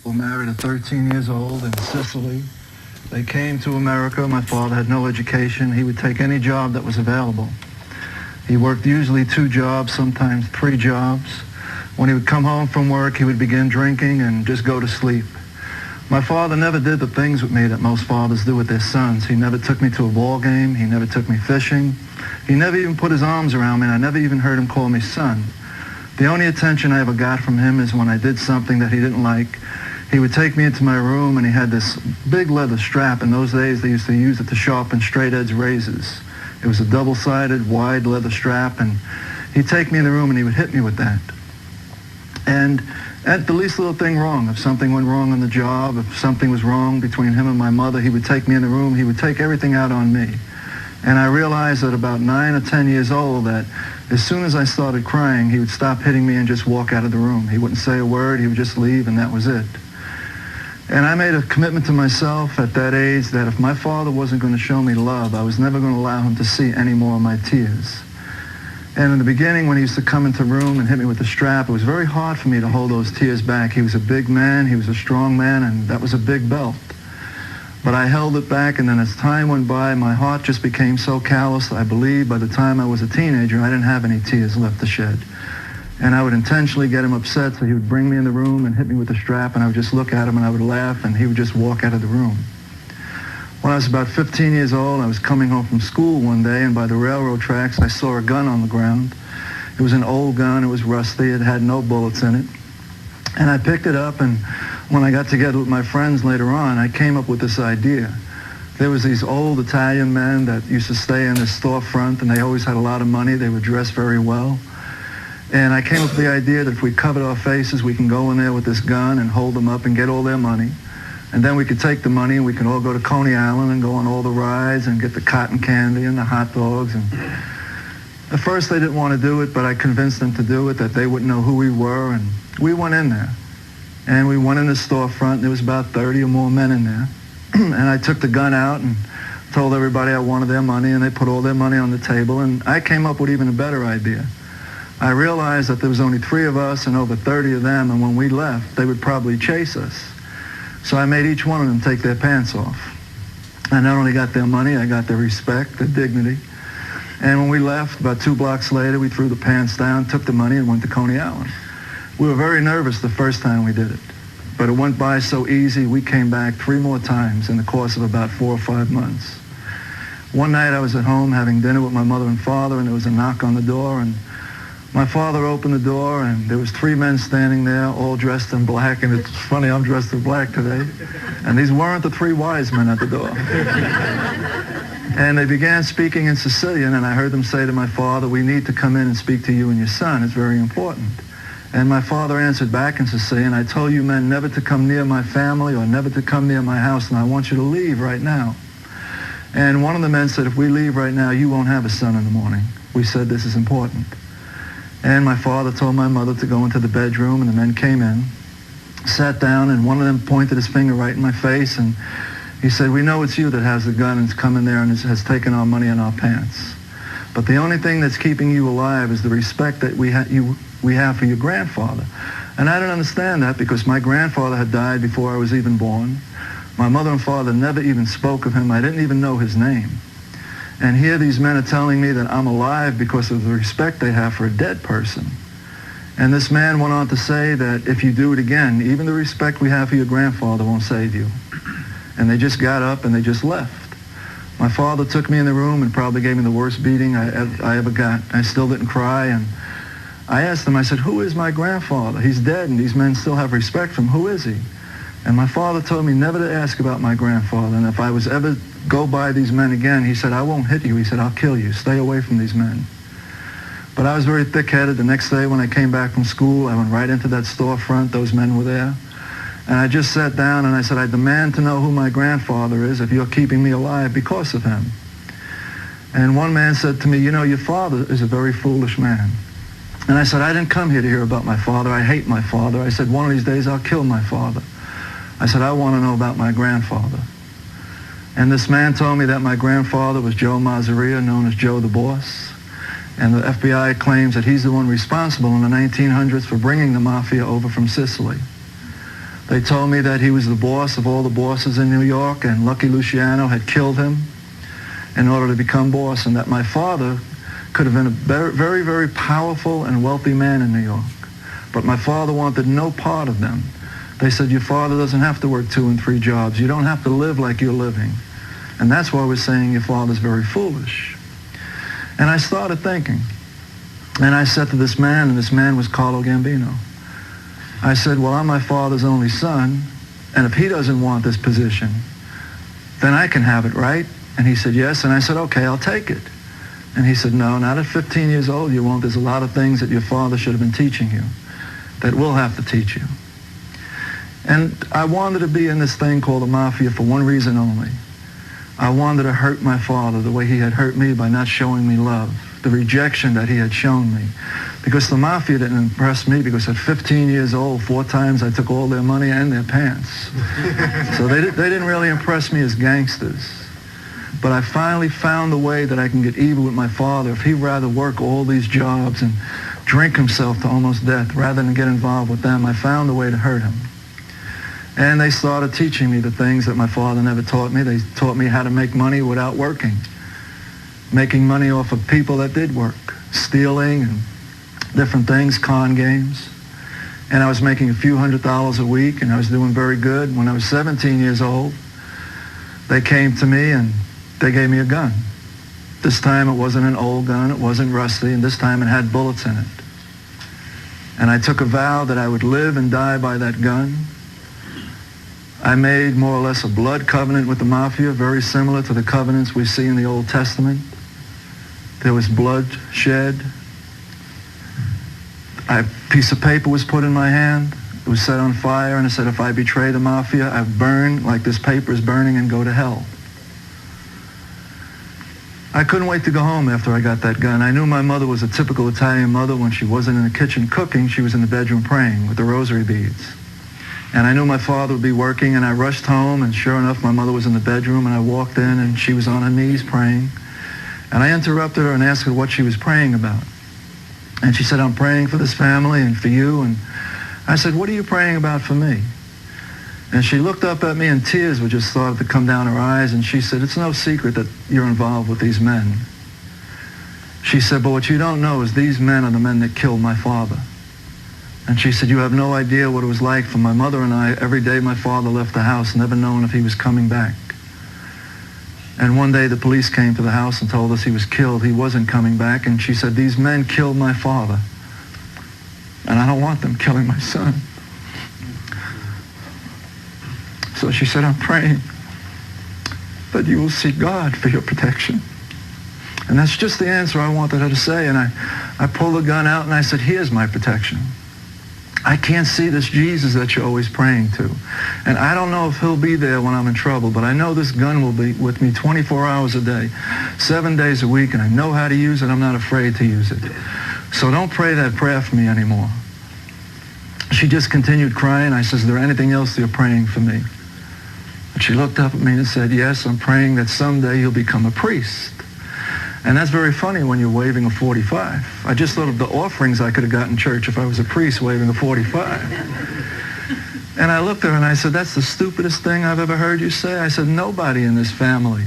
Were married at 13 years old in Sicily. They came to America. My father had no education. He would take any job that was available. He worked usually 2 jobs, sometimes 3 jobs. When he would come home from work, he would begin drinking and just go to sleep. My father never did the things with me that most fathers do with their sons. He never took me to a ball game. He never took me fishing. He never even put his arms around me, and I never even heard him call me son. The only attention I ever got from him is when I did something that he didn't like. He would take me into my room, and he had this big leather strap. In those days, they used to use it to sharpen straight edge razors. It was a double-sided, wide leather strap, and he'd take me in the room, and he would hit me with that. And at the least little thing wrong, if something went wrong on the job, if something was wrong between him and my mother, he would take me in the room. He would take everything out on me. And I realized at about 9 or 10 years old that as soon as I started crying, he would stop hitting me and just walk out of the room. He wouldn't say a word. He would just leave, and that was it. And I made a commitment to myself at that age that if my father wasn't going to show me love, I was never going to allow him to see any more of my tears. And in the beginning, when he used to come into the room and hit me with the strap, it was very hard for me to hold those tears back. He was a big man, he was a strong man, and that was a big belt. But I held it back, and then as time went by, my heart just became so callous, I believe by the time I was a teenager, I didn't have any tears left to shed. And I would intentionally get him upset, so he would bring me in the room and hit me with the strap, and I would just look at him and I would laugh, and he would just walk out of the room. When I was about 15 years old, I was coming home from school one day, and by the railroad tracks, I saw a gun on the ground. It was an old gun. It was rusty. It had no bullets in it. And I picked it up, and when I got together with my friends later on, I came up with this idea. There was these old Italian men that used to stay in this storefront, and they always had a lot of money. They would dress very well. And I came up with the idea that if we covered our faces, we can go in there with this gun and hold them up and get all their money. And then we could take the money and we could all go to Coney Island and go on all the rides and get the cotton candy and the hot dogs. And at first they didn't want to do it, but I convinced them to do it, that they wouldn't know who we were. And we went in there. And we went in the storefront, and there was about 30 or more men in there. And I took the gun out and told everybody I wanted their money, and they put all their money on the table. And I came up with even a better idea. I realized that there was only 3 of us and over 30 of them, and when we left, they would probably chase us. So I made each one of them take their pants off. I not only got their money, I got their respect, their dignity. And when we left, about 2 blocks later, we threw the pants down, took the money, and went to Coney Island. We were very nervous the first time we did it, but it went by so easy, we came back 3 more times in the course of about 4 or 5 months. One night I was at home having dinner with my mother and father, and there was a knock on the door, and my father opened the door, and there was 3 men standing there, all dressed in black, and it's funny, I'm dressed in black today. And these weren't the 3 wise men at the door. And they began speaking in Sicilian, and I heard them say to my father, "We need to come in and speak to you and your son. It's very important." And my father answered back in Sicilian, "I told you men never to come near my family or never to come near my house, and I want you to leave right now." And one of the men said, "If we leave right now, you won't have a son in the morning." We said, "This is important." And my father told my mother to go into the bedroom, and the men came in, sat down, and one of them pointed his finger right in my face, and he said, "We know it's you that has the gun and has come in there and has taken our money and our pants. But the only thing that's keeping you alive is the respect that we have for your grandfather." And I didn't understand that because my grandfather had died before I was even born. My mother and father never even spoke of him. I didn't even know his name. And here these men are telling me that I'm alive because of the respect they have for a dead person. And this man went on to say that if you do it again, even the respect we have for your grandfather won't save you. And they just got up and they just left. My father took me in the room and probably gave me the worst beating I ever got. I still didn't cry. And I asked him, I said, "Who is my grandfather? He's dead and these men still have respect for him. Who is he?" And my father told me never to ask about my grandfather. And if I was ever go by these men again, he said, "I won't hit you." He said, "I'll kill you. Stay away from these men." But I was very thick-headed. The next day when I came back from school, I went right into that storefront. Those men were there. And I just sat down and I said, "I demand to know who my grandfather is if you're keeping me alive because of him." And one man said to me, "You know, your father is a very foolish man." And I said, "I didn't come here to hear about my father. I hate my father." I said, "One of these days I'll kill my father." I said, "I want to know about my grandfather." And this man told me that my grandfather was Joe Mazzaria, known as Joe the Boss. And the FBI claims that he's the one responsible in the 1900s for bringing the mafia over from Sicily. They told me that he was the boss of all the bosses in New York, and Lucky Luciano had killed him in order to become boss, and that my father could have been a very, very, very powerful and wealthy man in New York. But my father wanted no part of them. They said, your father doesn't have to work 2 and 3 jobs. You don't have to live like you're living. And that's why we're saying your father's very foolish. And I started thinking. And I said to this man, and this man was Carlo Gambino. I said, well, I'm my father's only son, and if he doesn't want this position, then I can have it, right? And he said, yes. And I said, okay, I'll take it. And he said, no, not at 15 years old you won't. There's a lot of things that your father should have been teaching you that we'll have to teach you. And I wanted to be in this thing called the mafia for one reason only. I wanted to hurt my father the way he had hurt me by not showing me love, the rejection that he had shown me. Because the mafia didn't impress me, because at 15 years old, 4 times I took all their money and their pants. So they didn't really impress me as gangsters. But I finally found the way that I can get even with my father if he'd rather work all these jobs and drink himself to almost death rather than get involved with them. I found a way to hurt him. And they started teaching me the things that my father never taught me. They taught me how to make money without working, making money off of people that did work, stealing and different things, con games. And I was making a few $100s a week, and I was doing very good. When I was 17 years old, they came to me and they gave me a gun. This time it wasn't an old gun, it wasn't rusty, and this time it had bullets in it. And I took a vow that I would live and die by that gun. I made more or less a blood covenant with the mafia, very similar to the covenants we see in the Old Testament. There was blood shed. A piece of paper was put in my hand. It was set on fire, and it said, if I betray the mafia, I burn like this paper is burning and go to hell. I couldn't wait to go home after I got that gun. I knew my mother was a typical Italian mother. When she wasn't in the kitchen cooking, she was in the bedroom praying with the rosary beads. And I knew my father would be working, and I rushed home, and sure enough, my mother was in the bedroom, and I walked in, and she was on her knees praying. And I interrupted her and asked her what she was praying about. And she said, I'm praying for this family and for you. And I said, what are you praying about for me? And she looked up at me, and tears would just started to come down her eyes, and she said, it's no secret that you're involved with these men. She said, but what you don't know is these men are the men that killed my father. And she said, you have no idea what it was like for my mother and I. Every day my father left the house, never knowing if he was coming back. And one day the police came to the house and told us he was killed. He wasn't coming back. And she said, these men killed my father. And I don't want them killing my son. So she said, I'm praying that you will seek God for your protection. And that's just the answer I wanted her to say. And I pulled the gun out and I said, here's my protection. I can't see this Jesus that you're always praying to. And I don't know if he'll be there when I'm in trouble, but I know this gun will be with me 24 hours a day, 7 days a week, and I know how to use it. I'm not afraid to use it. So don't pray that prayer for me anymore. She just continued crying. I said, is there anything else you're praying for me? And she looked up at me and said, yes, I'm praying that someday you'll become a priest. And that's very funny when you're waving a 45. I just thought of the offerings I could have got in church if I was a priest waving a 45. And I looked at her and I said, that's the stupidest thing I've ever heard you say. I said, nobody in this family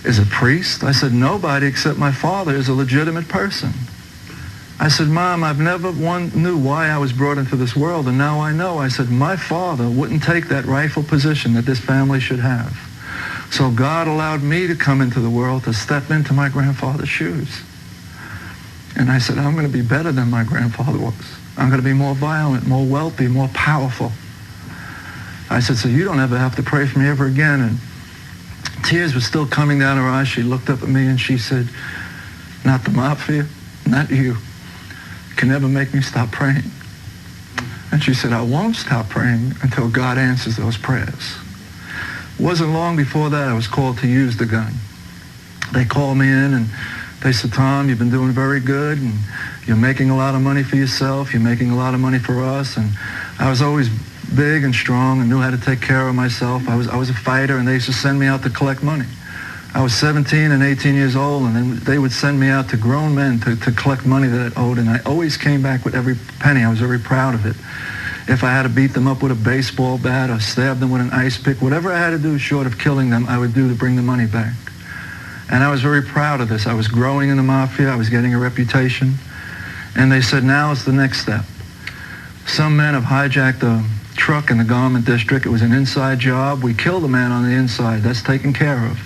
is a priest. I said, nobody except my father is a legitimate person. I said, Mom, I've never knew why I was brought into this world, and now I know. I said, my father wouldn't take that rightful position that this family should have. So God allowed me to come into the world to step into my grandfather's shoes. And I said, I'm going to be better than my grandfather was. I'm going to be more violent, more wealthy, more powerful. I said, so you don't ever have to pray for me ever again. And tears were still coming down her eyes. She looked up at me and she said, not the mafia, not you, can never make me stop praying. And she said, I won't stop praying until God answers those prayers. It wasn't long before that I was called to use the gun. They called me in and they said, Tom, you've been doing very good, and you're making a lot of money for yourself, you're making a lot of money for us. And I was always big and strong and knew how to take care of myself. I was a fighter, and they used to send me out to collect money. I was 17 and 18 years old, and then they would send me out to grown men to collect money that I owed, and I always came back with every penny. I was very proud of it. If I had to beat them up with a baseball bat or stab them with an ice pick, whatever I had to do short of killing them, I would do to bring the money back. And I was very proud of this. I was growing in the mafia. I was getting a reputation. And they said, now it's the next step. Some men have hijacked a truck in the garment district. It was an inside job. We killed the man on the inside. That's taken care of.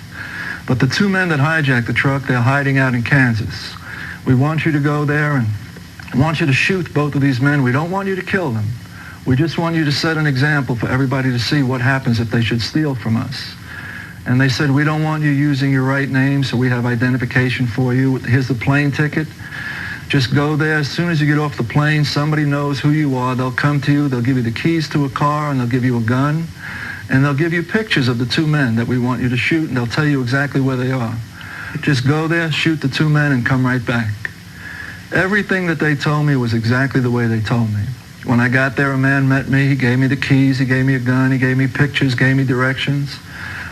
But the two men that hijacked the truck, they're hiding out in Kansas. We want you to go there and want you to shoot both of these men. We don't want you to kill them. We just want you to set an example for everybody to see what happens if they should steal from us. And they said, we don't want you using your right name, so we have identification for you. Here's the plane ticket. Just go there. As soon as you get off the plane, somebody knows who you are. They'll come to you. They'll give you the keys to a car, and they'll give you a gun. And they'll give you pictures of the two men that we want you to shoot, and they'll tell you exactly where they are. Just go there, shoot the two men, and come right back. Everything that they told me was exactly the way they told me. When I got there, a man met me. He gave me the keys. He gave me a gun. He gave me pictures, gave me directions.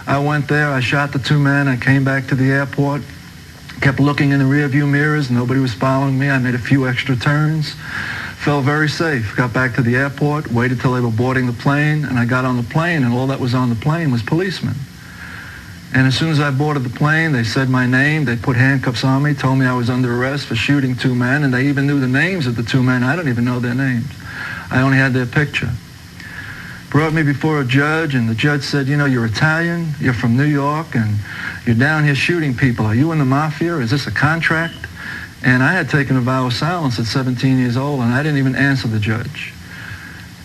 I went there. I shot the two men. I came back to the airport, kept looking in the rearview mirrors. Nobody was following me. I made a few extra turns. Felt very safe. Got back to the airport, waited till they were boarding the plane, and I got on the plane, and all that was on the plane was policemen. And as soon as I boarded the plane, they said my name. They put handcuffs on me, told me I was under arrest for shooting two men, and they even knew the names of the two men. I don't even know their names. I only had their picture. Brought me before a judge, and the judge said, you know, you're Italian, you're from New York, and you're down here shooting people. Are you in the mafia? Is this a contract? And I had taken a vow of silence at 17 years old, and I didn't even answer the judge.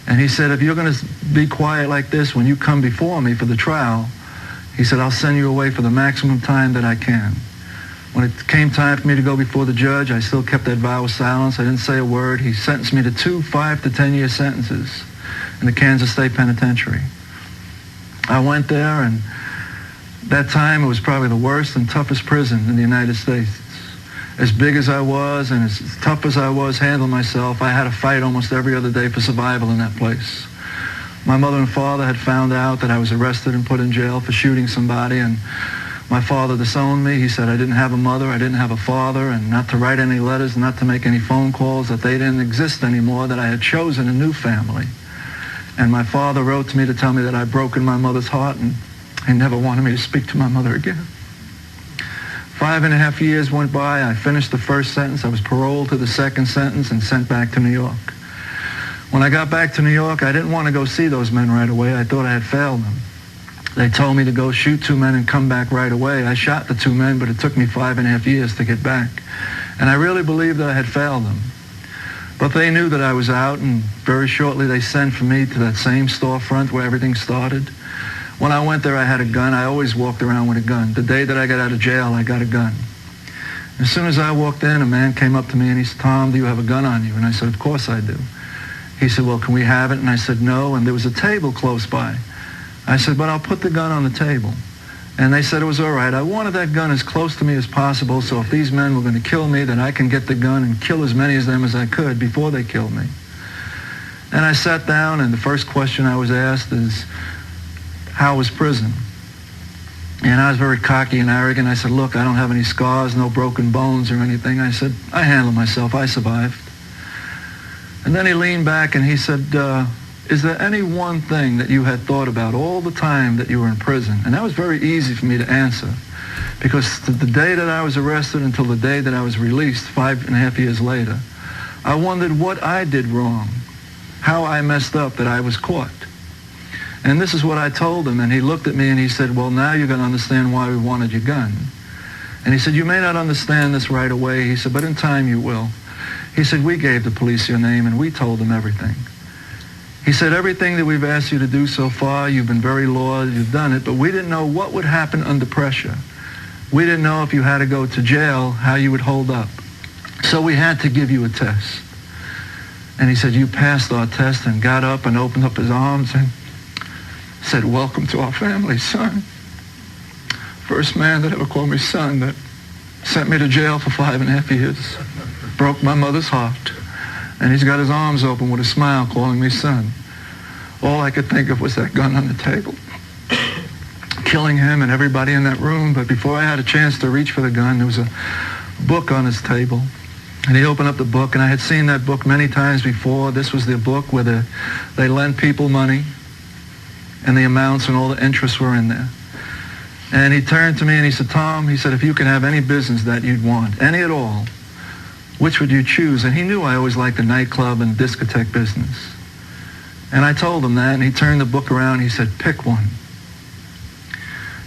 And he said, if you're going to be quiet like this when you come before me for the trial, he said, I'll send you away for the maximum time that I can. When it came time for me to go before the judge, I still kept that vow of silence. I didn't say a word. He sentenced me to 2 5 to 10-year sentences in the Kansas State Penitentiary. I went there, and that time it was probably the worst and toughest prison in the United States. As big as I was and as tough as I was handling myself, I had to fight almost every other day for survival in that place. My mother and father had found out that I was arrested and put in jail for shooting somebody, and my father disowned me. He said I didn't have a mother, I didn't have a father, and not to write any letters, not to make any phone calls, that they didn't exist anymore, that I had chosen a new family. And my father wrote to me to tell me that I'd broken my mother's heart, and he never wanted me to speak to my mother again. 5.5 years went by. I finished the first sentence. I was paroled to the second sentence and sent back to New York. When I got back to New York, I didn't want to go see those men right away. I thought I had failed them. They told me to go shoot 2 men and come back right away. I shot the 2 men, but it took me 5.5 years to get back. And I really believed that I had failed them. But they knew that I was out, and very shortly they sent for me to that same storefront where everything started. When I went there, I had a gun. I always walked around with a gun. The day that I got out of jail, I got a gun. As soon as I walked in, a man came up to me and he said, Tom, do you have a gun on you? And I said, of course I do. He said, well, can we have it? And I said, no. And there was a table close by. I said, but I'll put the gun on the table. And they said it was all right. I wanted that gun as close to me as possible, so if these men were going to kill me, then I can get the gun and kill as many of them as I could before they killed me. And I sat down, and the first question I was asked is, how was prison? And I was very cocky and arrogant. I said, look, I don't have any scars, no broken bones or anything. I said, I handled myself. I survived. And then he leaned back and he said, is there any one thing that you had thought about all the time that you were in prison? And that was very easy for me to answer, because the day that I was arrested until the day that I was released 5.5 years later, I wondered what I did wrong, how I messed up that I was caught. And this is what I told him, and he looked at me and he said, well, now you're going to understand why we wanted your gun. And he said, you may not understand this right away. He said, but in time you will. He said, we gave the police your name and we told them everything. He said, everything that we've asked you to do so far, you've been very loyal, you've done it, but we didn't know what would happen under pressure. We didn't know if you had to go to jail, how you would hold up. So we had to give you a test. And he said, you passed our test, and got up and opened up his arms and said, welcome to our family, son. First man that ever called me son, that sent me to jail for 5.5 years. Broke my mother's heart. And he's got his arms open with a smile calling me son. All I could think of was that gun on the table. Killing him and everybody in that room. But before I had a chance to reach for the gun, there was a book on his table. And he opened up the book, and I had seen that book many times before. This was the book where they lent people money, and the amounts and all the interests were in there. And he turned to me and he said, Tom, he said, if you can have any business that you'd want, any at all, which would you choose? And he knew I always liked the nightclub and discotheque business. And I told him that, and he turned the book around and he said, pick one.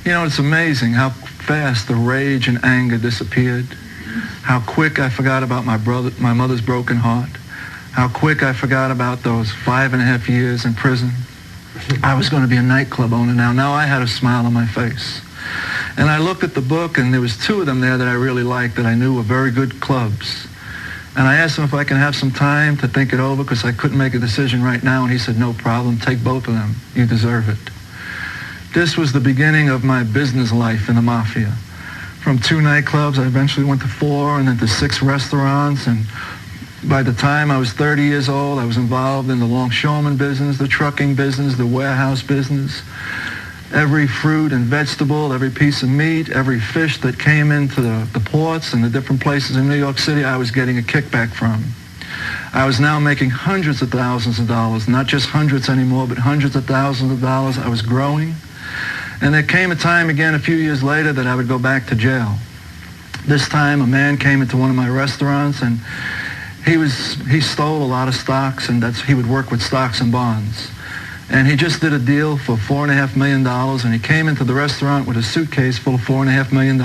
You know, it's amazing how fast the rage and anger disappeared, how quick I forgot about my mother's broken heart, how quick I forgot about those 5.5 years in prison. I was going to be a nightclub owner now. Now I had a smile on my face. And I looked at the book, and there was 2 of them there that I really liked that I knew were very good clubs. And I asked him if I can have some time to think it over because I couldn't make a decision right now. And he said, no problem. Take both of them. You deserve it. This was the beginning of my business life in the mafia. From 2 nightclubs, I eventually went to 4 and then to 6 restaurants. And by the time I was 30 years old, I was involved in the longshoreman business, the trucking business, the warehouse business. Every fruit and vegetable, every piece of meat, every fish that came into the ports and the different places in New York City, I was getting a kickback from. I was now making hundreds of thousands of dollars, not just hundreds anymore, but hundreds of thousands of dollars. I was growing. And there came a time again a few years later that I would go back to jail. This time a man came into one of my restaurants, and he stole a lot of stocks, and he would work with stocks and bonds. And he just did a deal for $4.5 million, and he came into the restaurant with a suitcase full of $4.5 million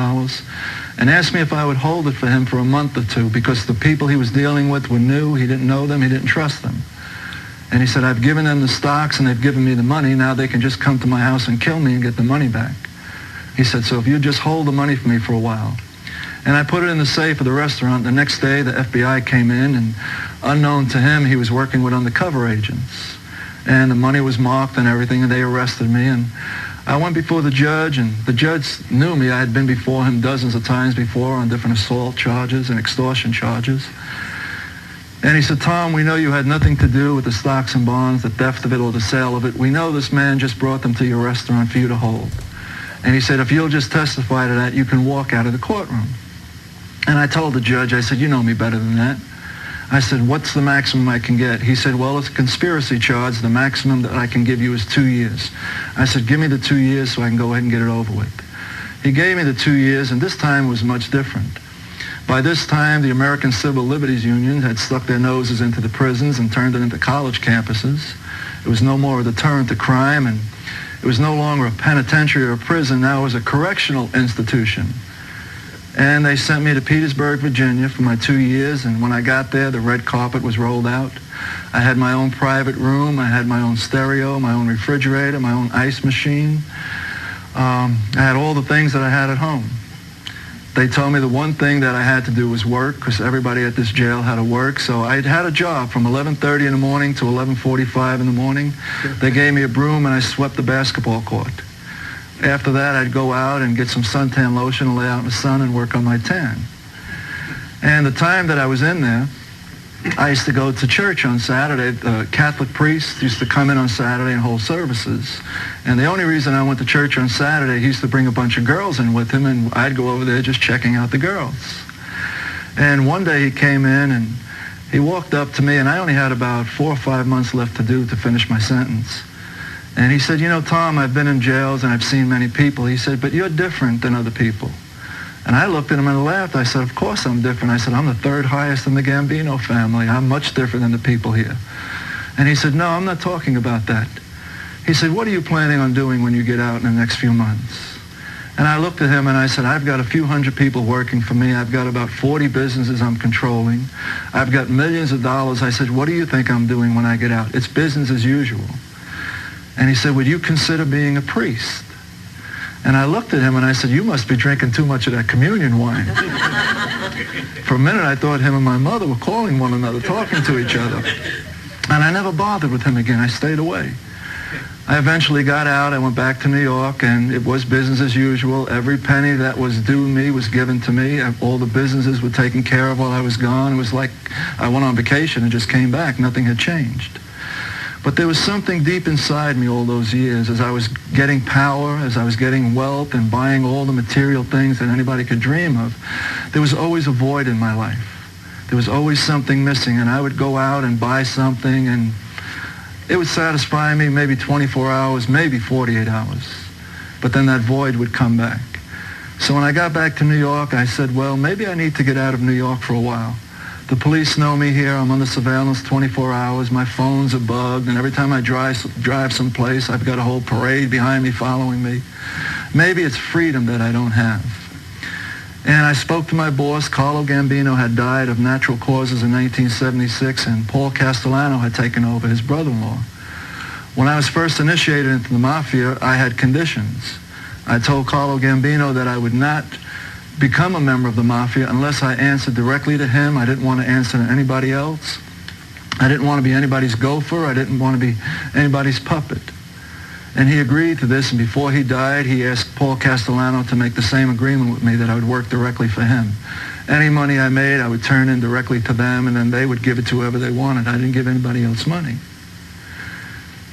and asked me if I would hold it for him for a month or 2 because the people he was dealing with were new, he didn't know them, he didn't trust them. And he said, I've given them the stocks and they've given me the money, now they can just come to my house and kill me and get the money back. He said, so if you just hold the money for me for a while. And I put it in the safe of the restaurant. The next day the FBI came in, and unknown to him, he was working with undercover agents. And the money was marked and everything, and they arrested me. And I went before the judge, and the judge knew me. I had been before him dozens of times before on different assault charges and extortion charges. And he said, Tom, we know you had nothing to do with the stocks and bonds, the theft of it or the sale of it. We know this man just brought them to your restaurant for you to hold. And he said, if you'll just testify to that, you can walk out of the courtroom. And I told the judge, I said, you know me better than that. I said, what's the maximum I can get? He said, well, it's a conspiracy charge. The maximum that I can give you is 2 years. I said, give me the 2 years so I can go ahead and get it over with. He gave me the 2 years, and this time was much different. By this time, the American Civil Liberties Union had stuck their noses into the prisons and turned it into college campuses. It was no more a deterrent to crime, and it was no longer a penitentiary or a prison. Now it was a correctional institution. And they sent me to Petersburg, Virginia for my 2 years, and when I got there, the red carpet was rolled out. I had my own private room, I had my own stereo, my own refrigerator, my own ice machine. I had all the things that I had at home. They told me the one thing that I had to do was work, because everybody at this jail had to work. So I had a job from 11:30 in the morning to 11:45 in the morning. They gave me a broom, and I swept the basketball court. After that, I'd go out and get some suntan lotion and lay out in the sun and work on my tan. And the time that I was in there, I used to go to church on Saturday. The Catholic priest used to come in on Saturday and hold services. And the only reason I went to church on Saturday, he used to bring a bunch of girls in with him, and I'd go over there just checking out the girls. And one day he came in, and he walked up to me, and I only had about 4 or 5 months left to finish my sentence. And he said, you know, Tom, I've been in jails and I've seen many people. He said, but you're different than other people. And I looked at him and laughed. I said, of course I'm different. I said, I'm the 3rd highest in the Gambino family. I'm much different than the people here. And he said, no, I'm not talking about that. He said, what are you planning on doing when you get out in the next few months? And I looked at him and I said, I've got a few hundred people working for me. I've got about 40 businesses I'm controlling. I've got millions of dollars. I said, what do you think I'm doing when I get out? It's business as usual. And he said, would you consider being a priest? And I looked at him and I said, you must be drinking too much of that communion wine. For a minute, I thought him and my mother were calling one another, talking to each other. And I never bothered with him again. I stayed away. I eventually got out. I went back to New York, and it was business as usual. Every penny that was due me was given to me. All the businesses were taken care of while I was gone. It was like I went on vacation and just came back. Nothing had changed. But there was something deep inside me all those years as I was getting power, as I was getting wealth and buying all the material things that anybody could dream of. There was always a void in my life. There was always something missing, and I would go out and buy something, and it would satisfy me maybe 24 hours, maybe 48 hours. But then that void would come back. So when I got back to New York, I said, well, maybe I need to get out of New York for a while. The police know me here. I'm under surveillance 24 hours. My phones are bugged, and every time I drive someplace, I've got a whole parade behind me following me. Maybe it's freedom that I don't have. And I spoke to my boss. Carlo Gambino had died of natural causes in 1976, and Paul Castellano had taken over, his brother-in-law. When I was first initiated into the Mafia, I had conditions. I told Carlo Gambino that I would not become a member of the Mafia unless I answered directly to him. I didn't want to answer to anybody else. I didn't want to be anybody's gopher. I didn't want to be anybody's puppet. And he agreed to this, and before he died, he asked Paul Castellano to make the same agreement with me that I would work directly for him. Any money I made, I would turn in directly to them, and then they would give it to whoever they wanted. I didn't give anybody else money.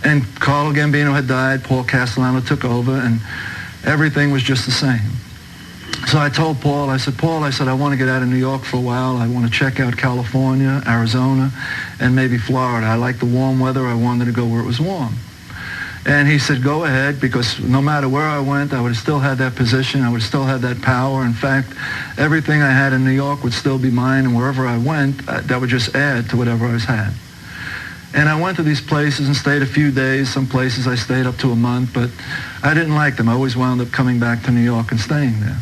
And Carlo Gambino had died, Paul Castellano took over, and everything was just the same. So I told Paul, I said, I want to get out of New York for a while. I want to check out California, Arizona, and maybe Florida. I like the warm weather. I wanted to go where it was warm. And he said, go ahead, because no matter where I went, I would have still had that position. I would have still had that power. In fact, everything I had in New York would still be mine, and wherever I went, that would just add to whatever I had. And I went to these places and stayed a few days. Some places I stayed up to a month, but I didn't like them. I always wound up coming back to New York and staying there.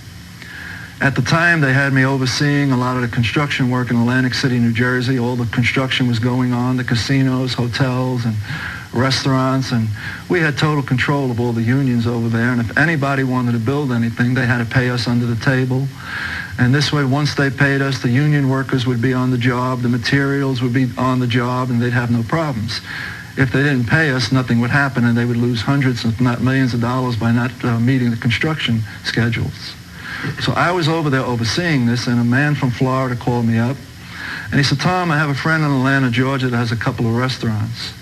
At the time, they had me overseeing a lot of the construction work in Atlantic City, New Jersey. All the construction was going on, the casinos, hotels, and restaurants, and we had total control of all the unions over there. And if anybody wanted to build anything, they had to pay us under the table. And this way, once they paid us, the union workers would be on the job, the materials would be on the job, and they'd have no problems. If they didn't pay us, nothing would happen, and they would lose hundreds, if not millions of dollars by not meeting the construction schedules. So I was over there overseeing this, and a man from Florida called me up, and he said, Tom, I have a friend in Atlanta, Georgia, that has a couple of restaurants,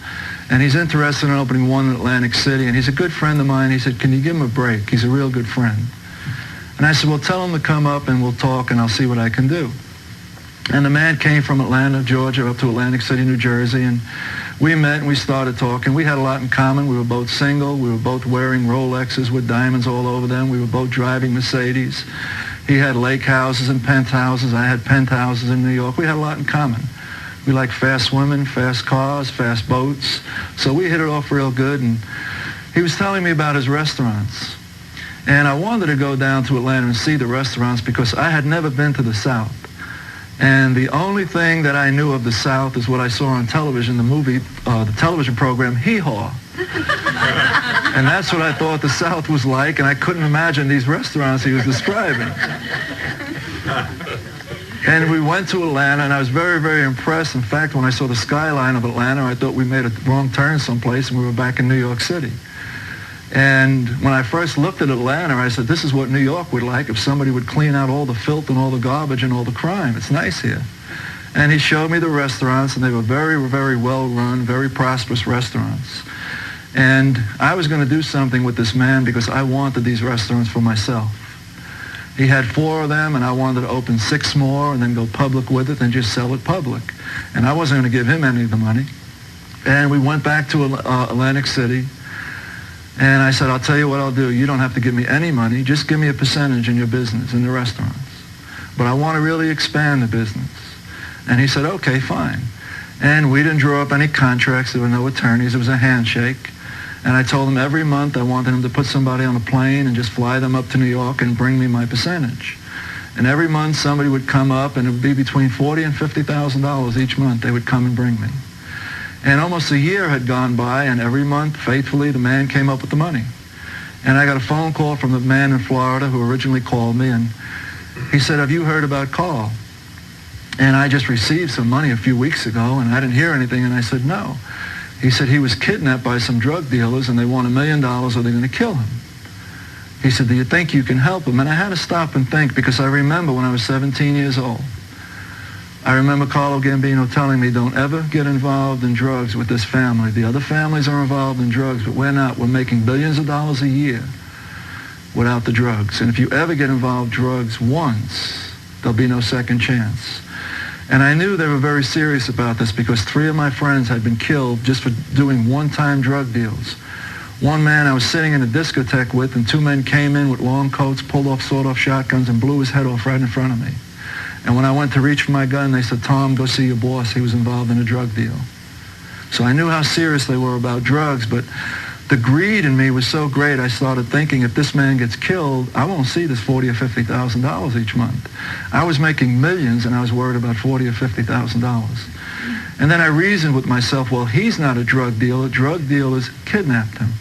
and he's interested in opening one in Atlantic City, and he's a good friend of mine. He said, can you give him a break? He's a real good friend. And I said, well, tell him to come up, and we'll talk, and I'll see what I can do. And the man came from Atlanta, Georgia, up to Atlantic City, New Jersey, and we met and we started talking. We had a lot in common. We were both single. We were both wearing Rolexes with diamonds all over them. We were both driving Mercedes. He had lake houses and penthouses. I had penthouses in New York. We had a lot in common. We liked fast women, fast cars, fast boats. So we hit it off real good. And he was telling me about his restaurants. And I wanted to go down to Atlanta and see the restaurants because I had never been to the South. And the only thing that I knew of the South is what I saw on television, the television program, Hee Haw. And that's what I thought the South was like, and I couldn't imagine these restaurants he was describing. And we went to Atlanta, and I was very, very impressed. In fact, when I saw the skyline of Atlanta, I thought we made a wrong turn someplace, and we were back in New York City. And when I first looked at Atlanta, I said, this is what New York would like if somebody would clean out all the filth and all the garbage and all the crime. It's nice here. And he showed me the restaurants, and they were very, very well-run, very prosperous restaurants. And I was going to do something with this man because I wanted these restaurants for myself. He had 4 of them, and I wanted to open 6 more and then go public with it and just sell it public. And I wasn't going to give him any of the money. And we went back to Atlantic City. And I said, I'll tell you what I'll do. You don't have to give me any money. Just give me a percentage in your business, in the restaurants. But I want to really expand the business. And he said, okay, fine. And we didn't draw up any contracts. There were no attorneys. It was a handshake. And I told him every month I wanted him to put somebody on a plane and just fly them up to New York and bring me my percentage. And every month somebody would come up, and it would be between $40,000 and $50,000 each month they would come and bring me. And almost a year had gone by, and every month, faithfully, the man came up with the money. And I got a phone call from the man in Florida who originally called me, and he said, have you heard about Carl? And I just received some money a few weeks ago, and I didn't hear anything, and I said, no. He said he was kidnapped by some drug dealers, and they want $1 million or they're going to kill him. He said, do you think you can help him? And I had to stop and think, because I remember when I was 17 years old, I remember Carlo Gambino telling me, don't ever get involved in drugs with this family. The other families are involved in drugs, but we're not. We're making billions of dollars a year without the drugs. And if you ever get involved in drugs once, there'll be no second chance. And I knew they were very serious about this because 3 of my friends had been killed just for doing one-time drug deals. One man I was sitting in a discotheque with, and 2 men came in with long coats, pulled off sawed-off shotguns, and blew his head off right in front of me. And when I went to reach for my gun, they said, "Tom, go see your boss. He was involved in a drug deal." So I knew how serious they were about drugs, but the greed in me was so great, I started thinking, if this man gets killed, I won't see this $40,000 or $50,000 each month. I was making millions, and I was worried about $40,000 or $50,000. And then I reasoned with myself, well, he's not a drug dealer. Drug dealers kidnapped him.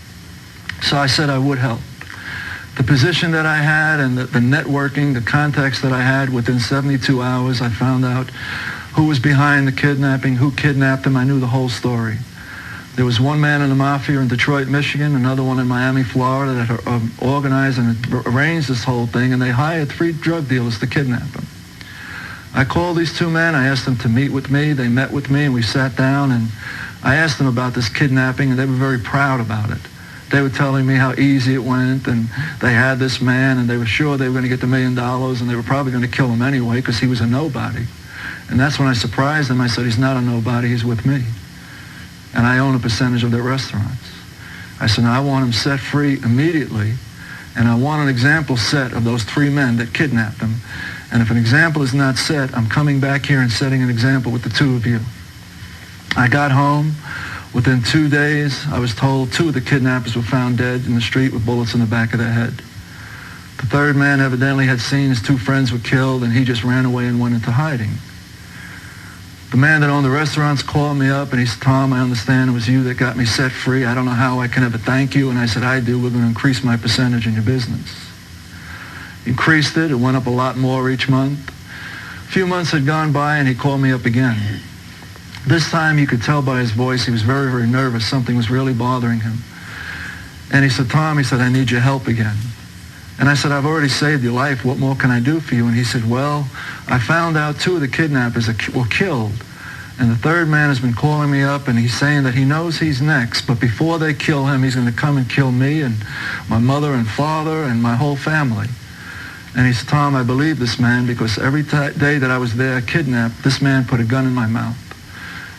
So I said I would help. The position that I had and the networking, the contacts that I had, within 72 hours, I found out who was behind the kidnapping, who kidnapped him. I knew the whole story. There was one man in the mafia in Detroit, Michigan, another one in Miami, Florida, that had organized and arranged this whole thing, and they hired 3 drug dealers to kidnap him. I called these 2 men. I asked them to meet with me. They met with me, and we sat down, and I asked them about this kidnapping, and they were very proud about it. They were telling me how easy it went, and they had this man, and they were sure they were going to get the $1 million, and they were probably going to kill him anyway because he was a nobody. And that's when I surprised them. I said, he's not a nobody, he's with me. And I own a percentage of their restaurants. I said, now I want him set free immediately, and I want an example set of those 3 men that kidnapped him. And if an example is not set, I'm coming back here and setting an example with the 2 of you. I got home. Within 2 days, I was told 2 of the kidnappers were found dead in the street with bullets in the back of their head. The 3rd man evidently had seen his 2 friends were killed, and he just ran away and went into hiding. The man that owned the restaurants called me up, and he said, "Tom, I understand it was you that got me set free. I don't know how I can ever thank you." And I said, "I do. We're going to increase my percentage in your business." Increased it. It went up a lot more each month. A few months had gone by, and he called me up again. This time, you could tell by his voice, he was very, very nervous. Something was really bothering him. And he said, "Tom," he said, "I need your help again." And I said, "I've already saved your life. What more can I do for you?" And he said, "Well, I found out 2 of the kidnappers were killed. And the 3rd man has been calling me up, and he's saying that he knows he's next. But before they kill him, he's going to come and kill me and my mother and father and my whole family." And he said, "Tom, I believe this man because every day that I was there kidnapped, this man put a gun in my mouth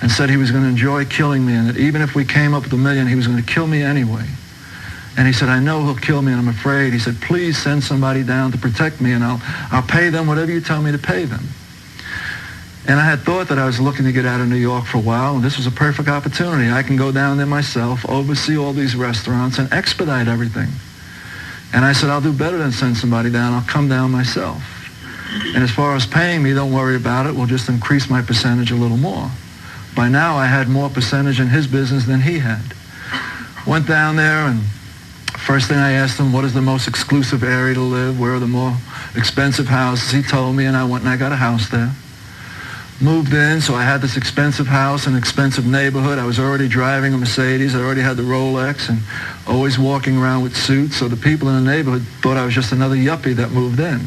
and said he was going to enjoy killing me, and that even if we came up with $1 million, he was going to kill me anyway. And he said, I know he'll kill me, and I'm afraid." He said, "Please send somebody down to protect me, and I'll pay them whatever you tell me to pay them." And I had thought that I was looking to get out of New York for a while, and this was a perfect opportunity. I can go down there myself, oversee all these restaurants, and expedite everything. And I said, "I'll do better than send somebody down. I'll come down myself. And as far as paying me, don't worry about it. We'll just increase my percentage a little more." By now, I had more percentage in his business than he had. Went down there, and first thing I asked him, what is the most exclusive area to live? Where are the more expensive houses? He told me, and I went and I got a house there. Moved in, so I had this expensive house in an expensive neighborhood. I was already driving a Mercedes. I already had the Rolex and always walking around with suits. So the people in the neighborhood thought I was just another yuppie that moved in.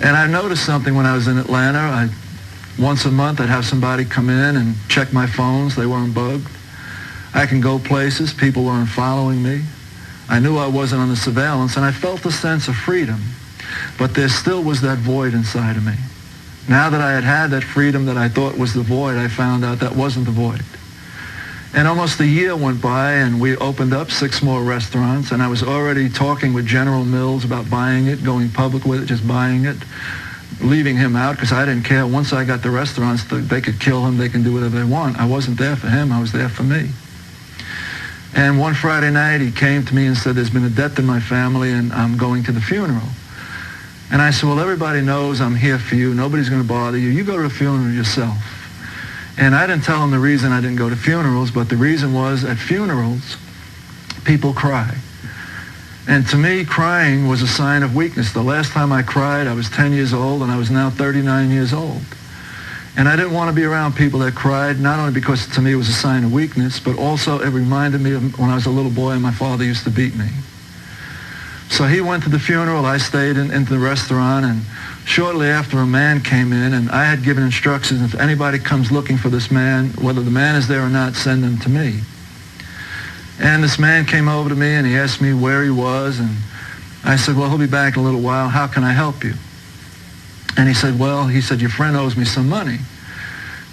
And I noticed something when I was in Atlanta. Once a month, I'd have somebody come in and check my phones. They weren't bugged. I can go places. People weren't following me. I knew I wasn't under surveillance, and I felt a sense of freedom. But there still was that void inside of me. Now that I had had that freedom that I thought was the void, I found out that wasn't the void. And almost a year went by, and we opened up 6 more restaurants, and I was already talking with General Mills about buying it, going public with it, just buying it, leaving him out because I didn't care. Once I got the restaurants, they could kill him, they can do whatever they want. I wasn't there for him, I was there for me. And one Friday night, he came to me and said, "There's been a death in my family, and I'm going to the funeral." And I said, "Well, everybody knows I'm here for you. Nobody's going to bother you. You go to the funeral yourself." And I didn't tell him the reason I didn't go to funerals, but the reason was at funerals, people cry. And to me, crying was a sign of weakness. The last time I cried, I was 10 years old, and I was now 39 years old. And I didn't want to be around people that cried, not only because to me it was a sign of weakness, but also it reminded me of when I was a little boy and my father used to beat me. So he went to the funeral. I stayed into the restaurant, and shortly after, a man came in, and I had given instructions, if anybody comes looking for this man, whether the man is there or not, send him to me. And this man came over to me, and he asked me where he was, and I said, "Well, he'll be back in a little while. How can I help you?" And he said, well, he said, your friend owes me some money.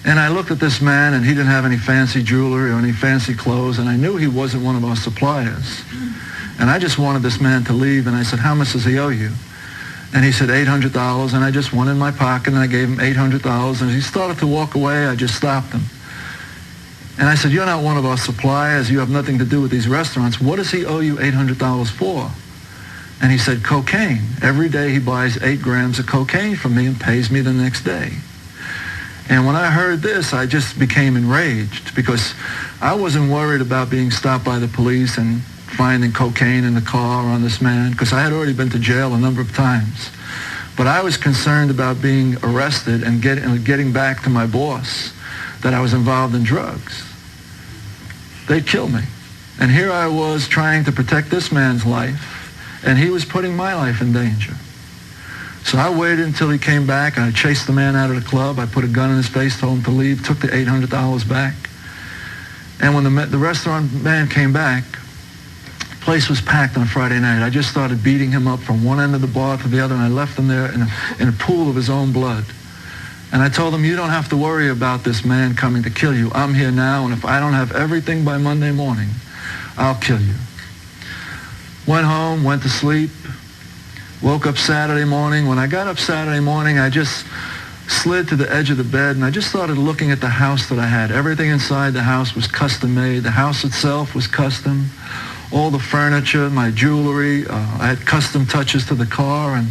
And I looked at this man, and he didn't have any fancy jewelry or any fancy clothes, and I knew he wasn't one of our suppliers. And I just wanted this man to leave, and I said, how much does he owe you? And he said, $800, and I just went in my pocket, and I gave him $800, and as he started to walk away, I just stopped him. And I said, you're not one of our suppliers. You have nothing to do with these restaurants. What does he owe you $800 for? And he said, cocaine. Every day he buys 8 grams of cocaine from me and pays me the next day. And when I heard this, I just became enraged because I wasn't worried about being stopped by the police and finding cocaine in the car on this man because I had already been to jail a number of times. But I was concerned about being arrested and getting back to my boss that I was involved in drugs. They'd kill me. And here I was trying to protect this man's life, and he was putting my life in danger. So I waited until he came back, and I chased the man out of the club. I put a gun in his face, told him to leave, took the $800 back. And when the restaurant man came back, the place was packed on Friday night. I just started beating him up from one end of the bar to the other, and I left him there in a pool of his own blood. And I told him, you don't have to worry about this man coming to kill you. I'm here now, and if I don't have everything by Monday morning, I'll kill you. Went home, went to sleep, woke up Saturday morning. When I got up Saturday morning, I just slid to the edge of the bed, and I just started looking at the house that I had. Everything inside the house was custom made. The house itself was custom. All the furniture, my jewelry, I had custom touches to the car, and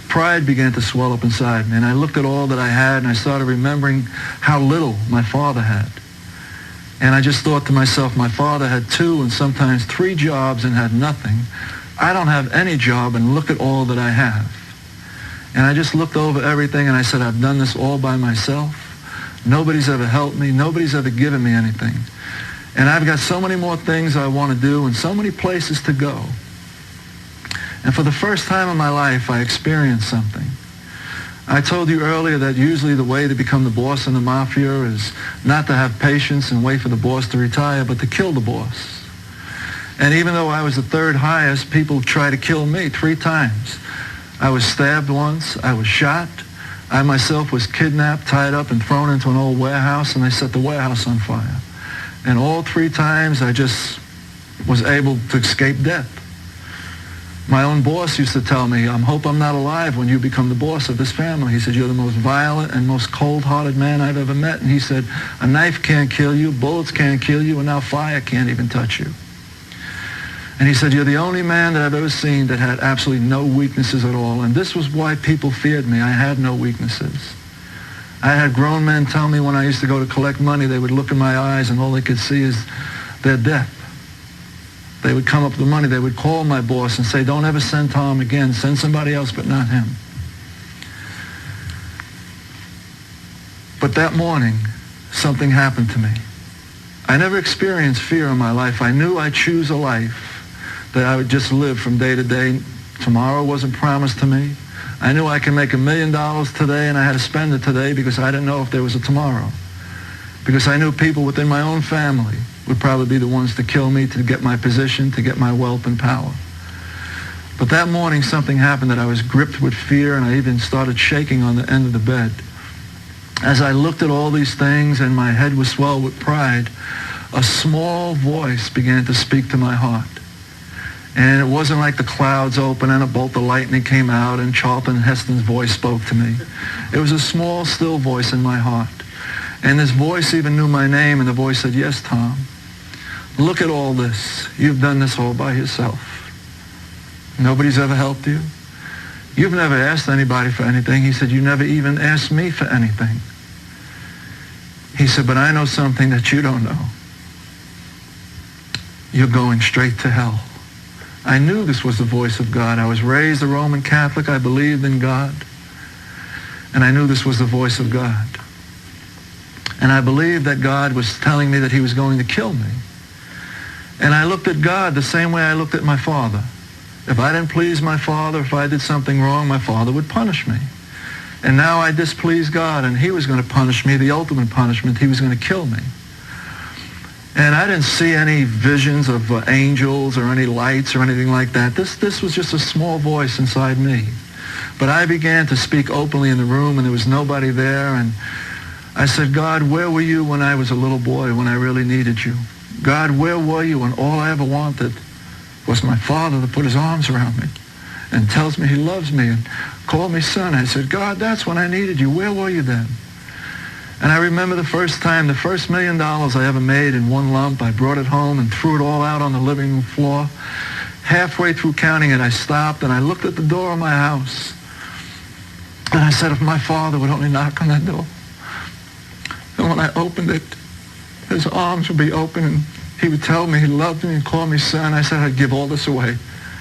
pride began to swell up inside me. And I looked at all that I had, and I started remembering how little my father had. And I just thought to myself, my father had 2 and sometimes 3 jobs and had nothing. I don't have any job, and look at all that I have. And I just looked over everything, and I said, I've done this all by myself. Nobody's ever helped me. Nobody's ever given me anything. And I've got so many more things I want to do and so many places to go. And for the first time in my life, I experienced something. I told you earlier that usually the way to become the boss in the mafia is not to have patience and wait for the boss to retire, but to kill the boss. And even though I was the 3rd highest, people tried to kill me 3 times. I was stabbed once. I was shot. I myself was kidnapped, tied up, and thrown into an old warehouse, and they set the warehouse on fire. And all 3 times, I just was able to escape death. My own boss used to tell me, I hope I'm not alive when you become the boss of this family. He said, you're the most violent and most cold-hearted man I've ever met. And he said, a knife can't kill you, bullets can't kill you, and now fire can't even touch you. And he said, you're the only man that I've ever seen that had absolutely no weaknesses at all. And this was why people feared me. I had no weaknesses. I had grown men tell me when I used to go to collect money, they would look in my eyes and all they could see is their death. They would come up with the money. They would call my boss and say, don't ever send Tom again. Send somebody else, but not him. But that morning, something happened to me. I never experienced fear in my life. I knew I'd choose a life that I would just live from day to day. Tomorrow wasn't promised to me. I knew I could make $1 million today, and I had to spend it today because I didn't know if there was a tomorrow. Because I knew people within my own family would probably be the ones to kill me to get my position, to get my wealth and power. But that morning, something happened that I was gripped with fear, and I even started shaking on the end of the bed. As I looked at all these things and my head was swelled with pride, a small voice began to speak to my heart. And it wasn't like the clouds opened and a bolt of lightning came out and Charlton Heston's voice spoke to me. It was a small, still voice in my heart. And this voice even knew my name, and the voice said, yes, Tom, look at all this. You've done this all by yourself. Nobody's ever helped you. You've never asked anybody for anything. He said, you never even asked me for anything. He said, but I know something that you don't know. You're going straight to hell. I knew this was the voice of God. I was raised a Roman Catholic. I believed in God. And I knew this was the voice of God. And I believed that God was telling me that he was going to kill me. And I looked at God the same way I looked at my father. If I didn't please my father, if I did something wrong, my father would punish me. And now I displeased God, and he was going to punish me, the ultimate punishment. He was going to kill me. And I didn't see any visions of angels or any lights or anything like that. This was just a small voice inside me But I began to speak openly in the room, and there was nobody there. And I said, God, where were you when I was a little boy, when I really needed you? God, where were you when all I ever wanted was my father to put his arms around me and tells me he loves me and called me son? I said, God, that's when I needed you. Where were you then? And I remember the first time, the first $1 million I ever made in one lump, I brought it home and threw it all out on the living room floor. Halfway through counting it, I stopped and I looked at the door of my house. And I said, if my father would only knock on that door. And when I opened it, his arms would be open and he would tell me he loved me and call me son. I said, I'd give all this away.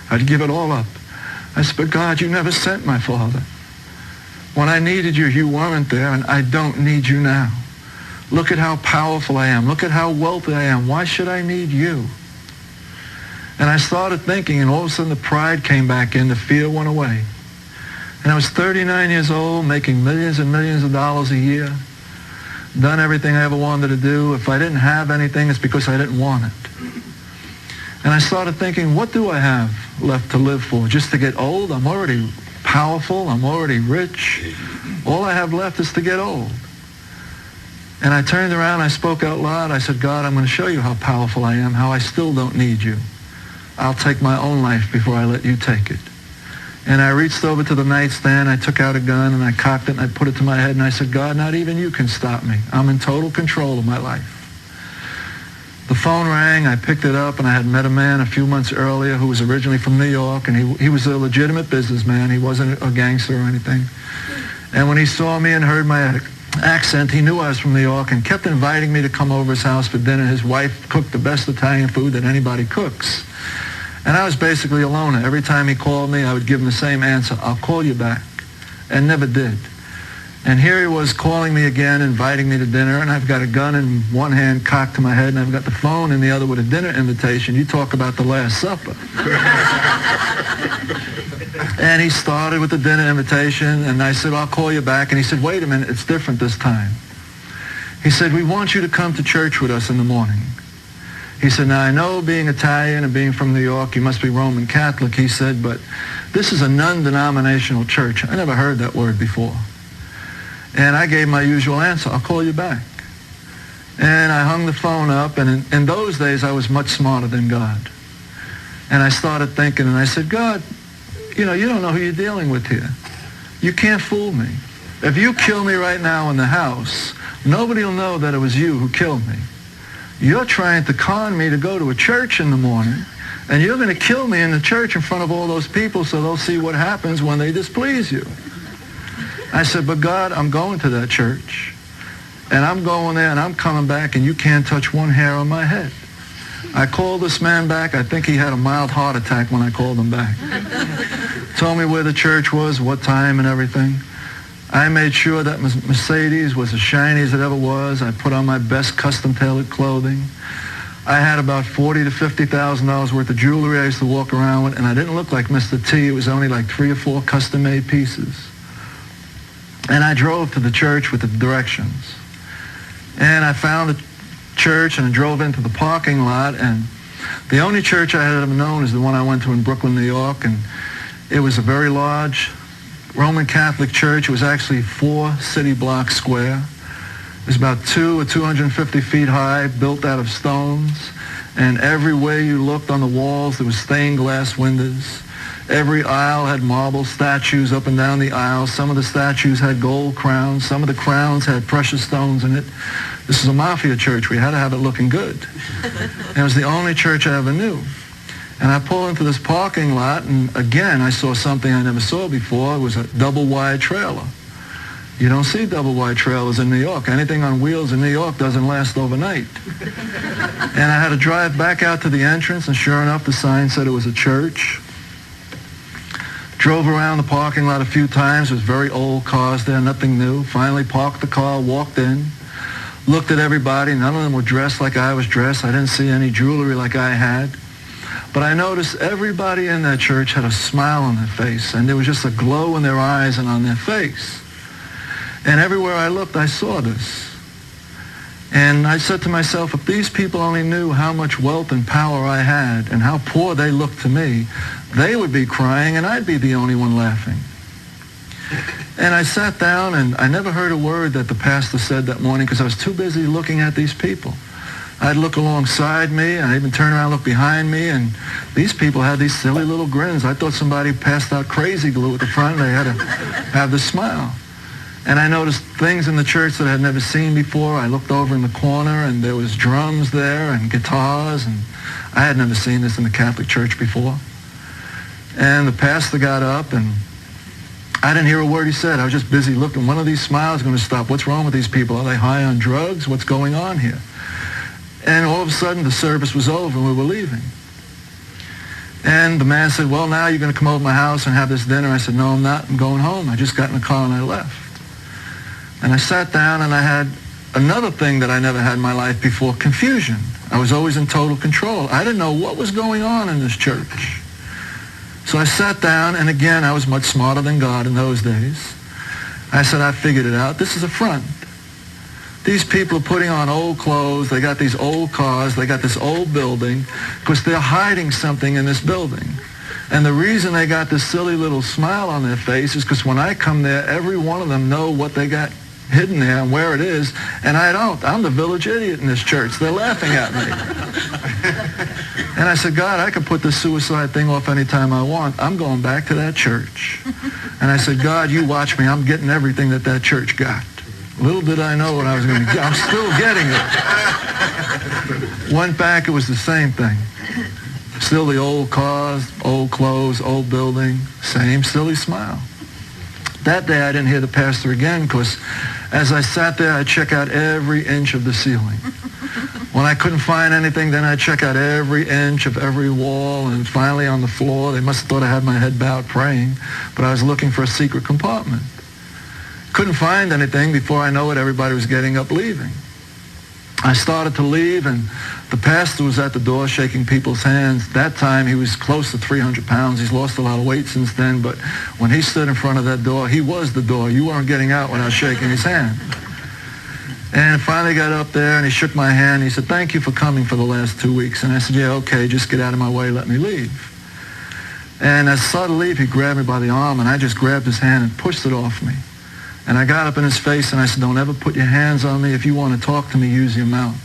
I'd give it all up. I said, but God, you never sent my father. When I needed you, you weren't there, and I don't need you now. Look at how powerful I am. Look at how wealthy I am. Why should I need you? And I started thinking, and all of a sudden the pride came back in, the fear went away. And I was 39 years old, making millions and millions of dollars a year, done everything I ever wanted to do. If I didn't have anything, it's because I didn't want it. And I started thinking, what do I have left to live for? Just to get old? I'm already powerful. I'm already rich. All I have left is to get old. And I turned around, I spoke out loud. I said, God, I'm going to show you how powerful I am, how I still don't need you. I'll take my own life before I let you take it. And I reached over to the nightstand, I took out a gun, and I cocked it, and I put it to my head, and I said, God, not even you can stop me. I'm in total control of my life. The phone rang, I picked it up, and I had met a man a few months earlier who was originally from New York, and he was a legitimate businessman. He wasn't a gangster or anything. And when he saw me and heard my accent, he knew I was from New York and kept inviting me to come over his house for dinner. His wife cooked the best Italian food that anybody cooks. And I was basically a loner. Every time he called me, I would give him the same answer, I'll call you back, and never did. And here he was calling me again, inviting me to dinner, and I've got a gun in one hand cocked to my head, and I've got the phone in the other with a dinner invitation. You talk about the Last Supper. And he started with the dinner invitation, and I said, I'll call you back. And he said, wait a minute, it's different this time. He said, we want you to come to church with us in the morning. He said, now I know being Italian and being from New York, you must be Roman Catholic, he said, but this is a non-denominational church. I never heard that word before. And I gave my usual answer, I'll call you back. And I hung the phone up, and in those days I was much smarter than God. And I started thinking, and I said, God, you don't know who you're dealing with here. You can't fool me. If you kill me right now in the house, nobody will know that it was you who killed me. You're trying to con me to go to a church in the morning, and you're going to kill me in the church in front of all those people so they'll see what happens when they displease you. I said, but God, I'm going to that church, and I'm going there, and I'm coming back, and you can't touch one hair on my head. I called this man back. I think he had a mild heart attack when I called him back. Told me where the church was, what time, and everything. I made sure that Mercedes was as shiny as it ever was. I put on my best custom-tailored clothing. I had about $40,000 to $50,000 worth of jewelry I used to walk around with, and I didn't look like Mr. T. It was only like 3 or 4 custom-made pieces. And I drove to the church with the directions. And I found the church, and I drove into the parking lot, and the only church I had ever known is the one I went to in Brooklyn, New York, and it was a very large Roman Catholic church. It was actually 4 city blocks square. It was about 2 or 250 feet high, built out of stones. And everywhere you looked on the walls, there was stained glass windows. Every aisle had marble statues up and down the aisle. Some of the statues had gold crowns. Some of the crowns had precious stones in it. This is a mafia church. We had to have it looking good. And it was the only church I ever knew. And I pulled into this parking lot, and again, I saw something I never saw before. It was a double-wide trailer. You don't see double-wide trailers in New York. Anything on wheels in New York doesn't last overnight. And I had to drive back out to the entrance, and sure enough, the sign said it was a church. Drove around the parking lot a few times. There was very old cars there, nothing new. Finally parked the car, walked in, looked at everybody. None of them were dressed like I was dressed. I didn't see any jewelry like I had. But I noticed everybody in that church had a smile on their face, and there was just a glow in their eyes and on their face. And everywhere I looked, I saw this. And I said to myself, if these people only knew how much wealth and power I had and how poor they looked to me, they would be crying and I'd be the only one laughing. And I sat down, and I never heard a word that the pastor said that morning because I was too busy looking at these people. I'd look alongside me, and I'd even turn around and look behind me, and these people had these silly little grins. I thought somebody passed out crazy glue at the front, and they had to have this smile. And I noticed things in the church that I had never seen before. I looked over in the corner, and there was drums there and guitars, and I had never seen this in the Catholic Church before. And the pastor got up, and I didn't hear a word he said. I was just busy looking. One of these smiles is going to stop. What's wrong with these people? Are they high on drugs? What's going on here? And all of a sudden, the service was over, and we were leaving. And the man said, well, now you're going to come over to my house and have this dinner. I said, no, I'm not. I'm going home. I just got in the car, and I left. And I sat down, and I had another thing that I never had in my life before, confusion. I was always in total control. I didn't know what was going on in this church. So I sat down, and again, I was much smarter than God in those days. I said, I figured it out. This is a front. These people are putting on old clothes. They got these old cars. They got this old building because they're hiding something in this building. And the reason they got this silly little smile on their face is because when I come there, every one of them know what they got hidden there and where it is, and I don't. I'm the village idiot in this church. They're laughing at me. And I said, God, I can put this suicide thing off anytime I want. I'm going back to that church. And I said, God, you watch me. I'm getting everything that church got. Little did I know what I was going to get. I'm still getting it. Went back, it was the same thing. Still the old cars, old clothes, old building, same silly smile. That day I didn't hear the pastor again because as I sat there, I'd check out every inch of the ceiling. When I couldn't find anything, then I'd check out every inch of every wall, and finally on the floor, they must have thought I had my head bowed praying, but I was looking for a secret compartment. Couldn't find anything. Before I know it, everybody was getting up, leaving. I started to leave, and the pastor was at the door shaking people's hands. That time, he was close to 300 pounds. He's lost a lot of weight since then, but when he stood in front of that door, he was the door. You weren't getting out without shaking his hand. And finally got up there, and he shook my hand. He said, thank you for coming for the last 2 weeks. And I said, yeah, okay, just get out of my way, let me leave. And as I started to leave, he grabbed me by the arm, and I just grabbed his hand and pushed it off me. And I got up in his face, and I said, don't ever put your hands on me. If you want to talk to me, use your mouth.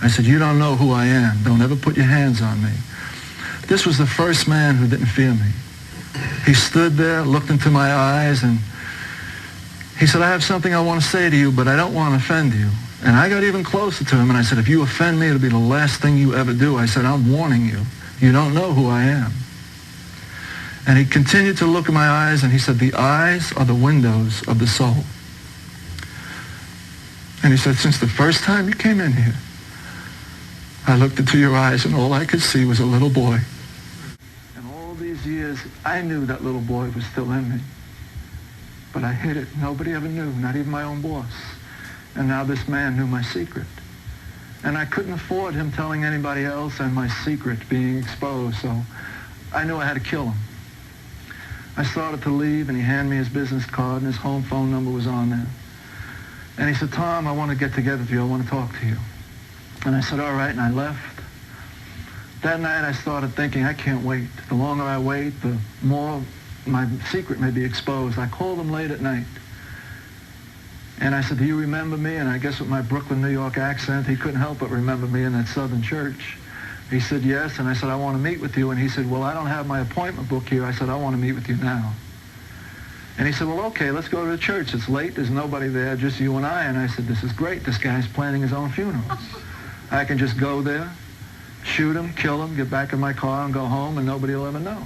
I said, you don't know who I am. Don't ever put your hands on me. This was the first man who didn't fear me. He stood there, looked into my eyes, and he said, I have something I want to say to you, but I don't want to offend you. And I got even closer to him, and I said, if you offend me, it'll be the last thing you ever do. I said, I'm warning you. You don't know who I am. And he continued to look in my eyes, and he said, the eyes are the windows of the soul. And he said, since the first time you came in here, I looked into your eyes, and all I could see was a little boy. And all these years, I knew that little boy was still in me. But I hid it. Nobody ever knew, not even my own boss. And now this man knew my secret. And I couldn't afford him telling anybody else and my secret being exposed, so I knew I had to kill him. I started to leave, and he handed me his business card, and his home phone number was on there. And he said, Tom, I want to get together with you. I want to talk to you. And I said, all right, and I left. That night I started thinking, I can't wait. The longer I wait, the more my secret may be exposed. I called him late at night. And I said, do you remember me? And I guess with my Brooklyn, New York accent, he couldn't help but remember me in that Southern church. He said, yes. And I said, I want to meet with you. And he said, well, I don't have my appointment book here. I said, I want to meet with you now. And he said, well, okay, let's go to the church. It's late. There's nobody there, just you and I. And I said, this is great. This guy's planning his own funerals. I can just go there, shoot him, kill him, get back in my car and go home, and nobody will ever know.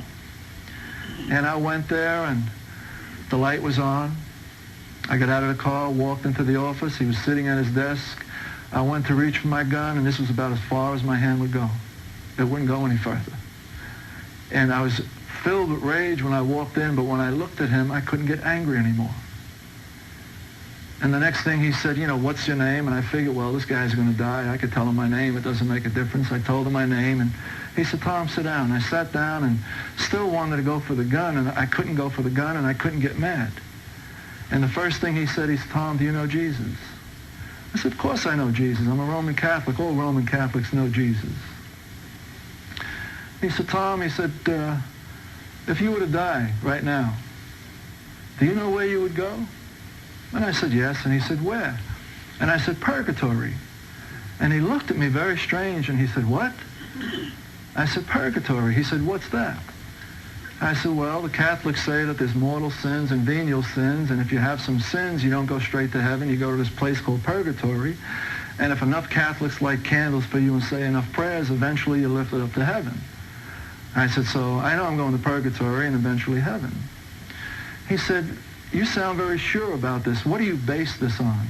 And I went there, and the light was on. I got out of the car, walked into the office. He was sitting at his desk. I went to reach for my gun, and this was about as far as my hand would go. It wouldn't go any further. And I was filled with rage when I walked in, but when I looked at him, I couldn't get angry anymore. And the next thing he said, you know, what's your name? And I figured, well, this guy's going to die. I could tell him my name. It doesn't make a difference. I told him my name, and he said, Tom, sit down. I sat down and still wanted to go for the gun, and I couldn't go for the gun, and I couldn't get mad. And the first thing he said, Tom, do you know Jesus? I said, of course I know Jesus. I'm a Roman Catholic. All Roman Catholics know Jesus. He said, Tom, he said, if you were to die right now, do you know where you would go? And I said, yes. And he said, where? And I said, purgatory. And he looked at me very strange, and he said, what? I said, purgatory. He said, what's that? I said, well, the Catholics say that there's mortal sins and venial sins, and if you have some sins, you don't go straight to heaven. You go to this place called purgatory. And if enough Catholics light candles for you and say enough prayers, eventually you're lifted up to heaven. I said, so I know I'm going to purgatory and eventually heaven. He said, you sound very sure about this. What do you base this on?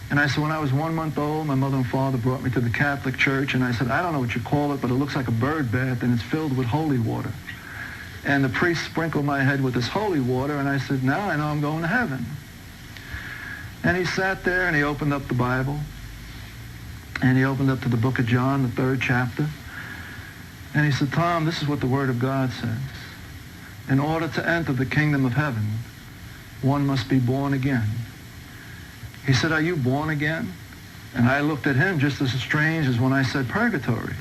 And I said, when I was 1 month old, my mother and father brought me to the Catholic Church, and I said, I don't know what you call it, but it looks like a bird bath, and it's filled with holy water. And the priest sprinkled my head with this holy water, and I said, now I know I'm going to heaven. And he sat there, and he opened up the Bible, and he opened up to the book of John, the 3rd chapter. And he said, Tom, this is what the Word of God says. In order to enter the kingdom of heaven, one must be born again. He said, are you born again? And I looked at him just as strange as when I said purgatory.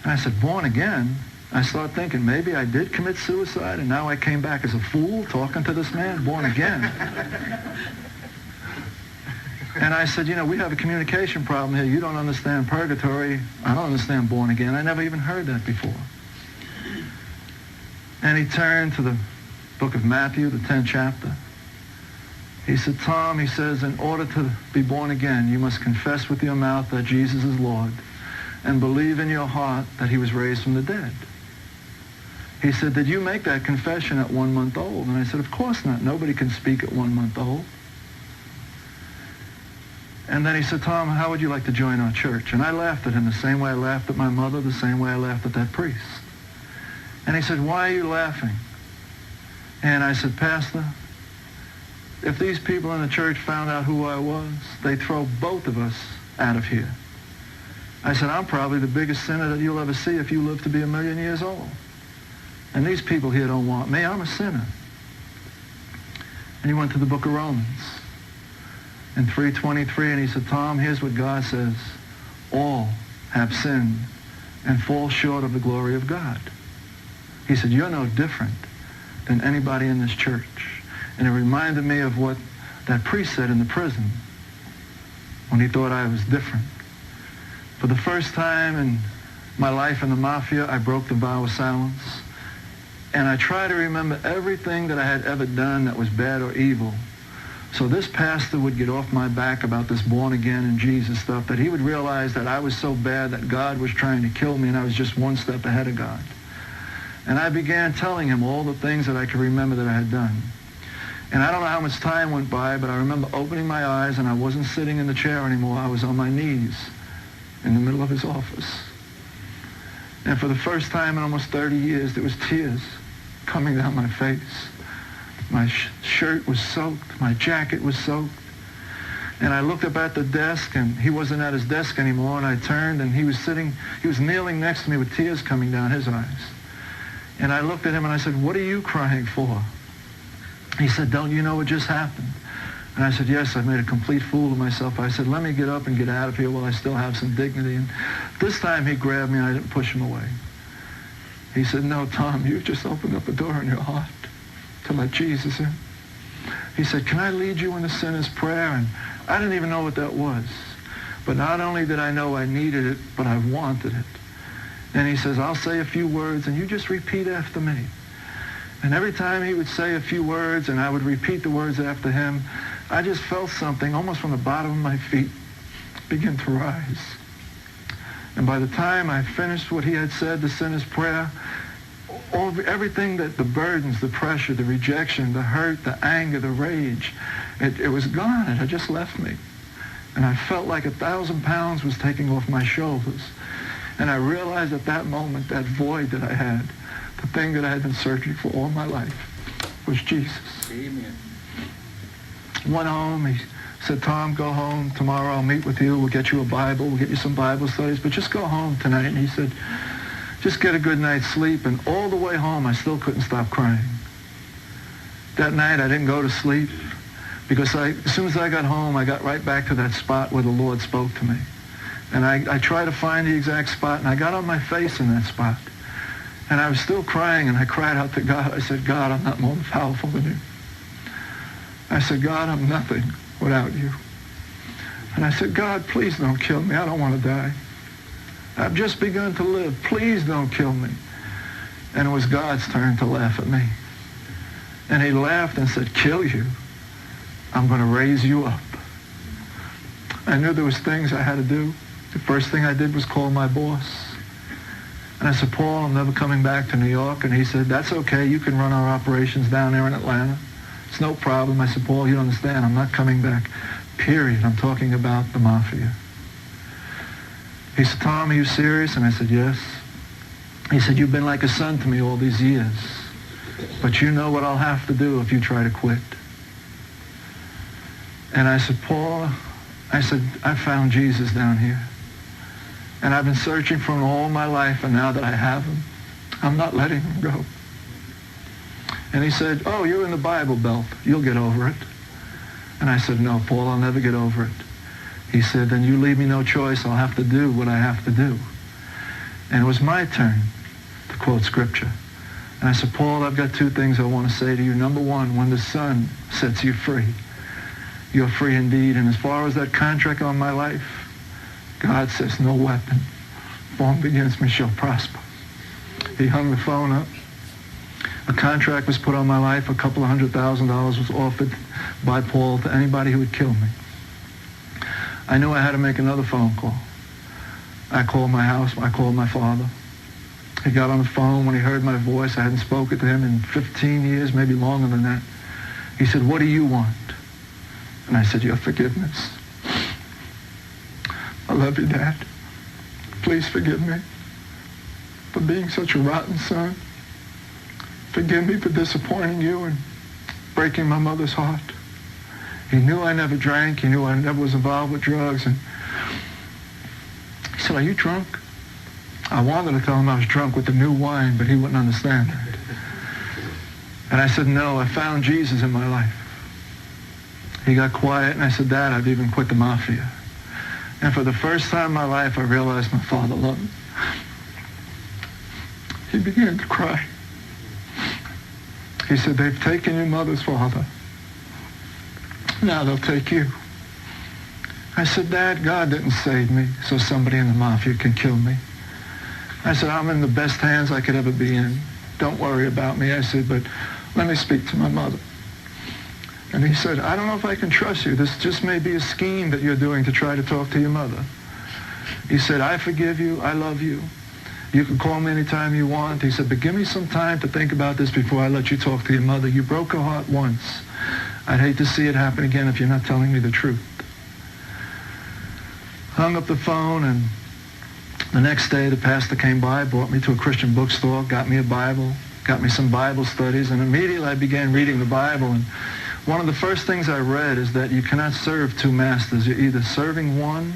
And I said, born again? I started thinking, maybe I did commit suicide, and now I came back as a fool talking to this man, born again. And I said, you know, we have a communication problem here. You don't understand purgatory. I don't understand born again. I never even heard that before. And he turned to the book of Matthew, the 10th chapter. He said, Tom, he says, in order to be born again, you must confess with your mouth that Jesus is Lord and believe in your heart that he was raised from the dead. He said, did you make that confession at 1 month old? And I said, of course not. Nobody can speak at 1 month old. And then he said, Tom, how would you like to join our church? And I laughed at him the same way I laughed at my mother, the same way I laughed at that priest. And he said, why are you laughing? And I said, Pastor, if these people in the church found out who I was, they'd throw both of us out of here. I said, I'm probably the biggest sinner that you'll ever see if you live to be 1,000,000 years old. And these people here don't want me. I'm a sinner. And he went to the book of Romans in 3:23, and he said, Tom, here's what God says. All have sinned and fall short of the glory of God. He said, you're no different than anybody in this church. And it reminded me of what that priest said in the prison when he thought I was different. For the first time in my life in the mafia, I broke the vow of silence. And I try to remember everything that I had ever done that was bad or evil. So this pastor would get off my back about this born again and Jesus stuff, that he would realize that I was so bad that God was trying to kill me and I was just one step ahead of God. And I began telling him all the things that I could remember that I had done. And I don't know how much time went by, but I remember opening my eyes and I wasn't sitting in the chair anymore. I was on my knees in the middle of his office. And for the first time in almost 30 years, there was tears coming down my face. My shirt was soaked. My jacket was soaked. And I looked up at the desk, and he wasn't at his desk anymore, and I turned, and he was kneeling next to me with tears coming down his eyes. And I looked at him, and I said, what are you crying for? He said, don't you know what just happened? And I said, yes, I made a complete fool of myself. I said, let me get up and get out of here while I still have some dignity. And this time he grabbed me, and I didn't push him away. He said, no, Tom, you've just opened up a door in your heart to let Jesus in. He said, can I lead you in the sinner's prayer? And I didn't even know what that was. But not only did I know I needed it, but I wanted it. And he says, I'll say a few words, and you just repeat after me. And every time he would say a few words, and I would repeat the words after him, I just felt something almost from the bottom of my feet begin to rise. And by the time I finished what he had said, the sinner's prayer, everything that the burdens, the pressure, the rejection, the hurt, the anger, the rage, it was gone. It had just left me. And I felt like 1,000 pounds was taking off my shoulders. And I realized at that moment, that void that I had, the thing that I had been searching for all my life, was Jesus. Amen. Went home. He said, Tom, go home. Tomorrow I'll meet with you. We'll get you a Bible. We'll get you some Bible studies. But just go home tonight. And he said, just get a good night's sleep. And all the way home, I still couldn't stop crying. That night, I didn't go to sleep because as soon as I got home, I got right back to that spot where the Lord spoke to me. And I tried to find the exact spot, and I got on my face in that spot. And I was still crying, and I cried out to God. I said, God, I'm not more powerful than you. I said, God, I'm nothing without you. And I said, God, please don't kill me. I don't want to die. I've just begun to live. Please don't kill me. And it was God's turn to laugh at me. And he laughed and said, kill you? I'm going to raise you up. I knew there was things I had to do. The first thing I did was call my boss. And I said, Paul, I'm never coming back to New York. And he said, that's okay. You can run our operations down there in Atlanta. It's no problem. I said, Paul, you don't understand. I'm not coming back. Period. I'm talking about the mafia. He said, Tom, are you serious? And I said, yes. He said, you've been like a son to me all these years. But you know what I'll have to do if you try to quit. And I said, Paul, I said, I found Jesus down here. And I've been searching for him all my life, and now that I have him, I'm not letting him go. And he said, oh, you're in the Bible Belt. You'll get over it. And I said, no, Paul, I'll never get over it. He said, then you leave me no choice. I'll have to do what I have to do. And it was my turn to quote scripture. And I said, Paul, I've got two things I want to say to you. Number one, when the Son sets you free, you're free indeed. And as far as that contract on my life, God says, no weapon formed against me shall prosper. He hung the phone up. A contract was put on my life. A couple of $100,000 was offered by Paul to anybody who would kill me. I knew I had to make another phone call. I called my house. I called my father. He got on the phone. When he heard my voice, I hadn't spoken to him in 15 years, maybe longer than that. He said, what do you want? And I said, your forgiveness. I love you, Dad. Please forgive me for being such a rotten son. Forgive me for disappointing you and breaking my mother's heart. He knew I never drank. He knew I never was involved with drugs. And he said, are you drunk? I wanted to tell him I was drunk with the new wine, but he wouldn't understand that. And I said, no, I found Jesus in my life. He got quiet, and I said, Dad, I've even quit the mafia. And for the first time in my life, I realized my father loved me. He began to cry. He said, they've taken your mother's father. Now they'll take you. I said, Dad, God didn't save me so somebody in the mafia can kill me. I said, I'm in the best hands I could ever be in. Don't worry about me. I said, but let me speak to my mother. And he said, I don't know if I can trust you. This just may be a scheme that you're doing to try to talk to your mother. He said, I forgive you. I love you. You can call me anytime you want. He said, but give me some time to think about this before I let you talk to your mother. You broke her heart once. I'd hate to see it happen again if you're not telling me the truth. Hung up the phone, and the next day the pastor came by, brought me to a Christian bookstore, got me a Bible, got me some Bible studies, and immediately I began reading the Bible. And one of the first things I read is that you cannot serve two masters. You're either serving one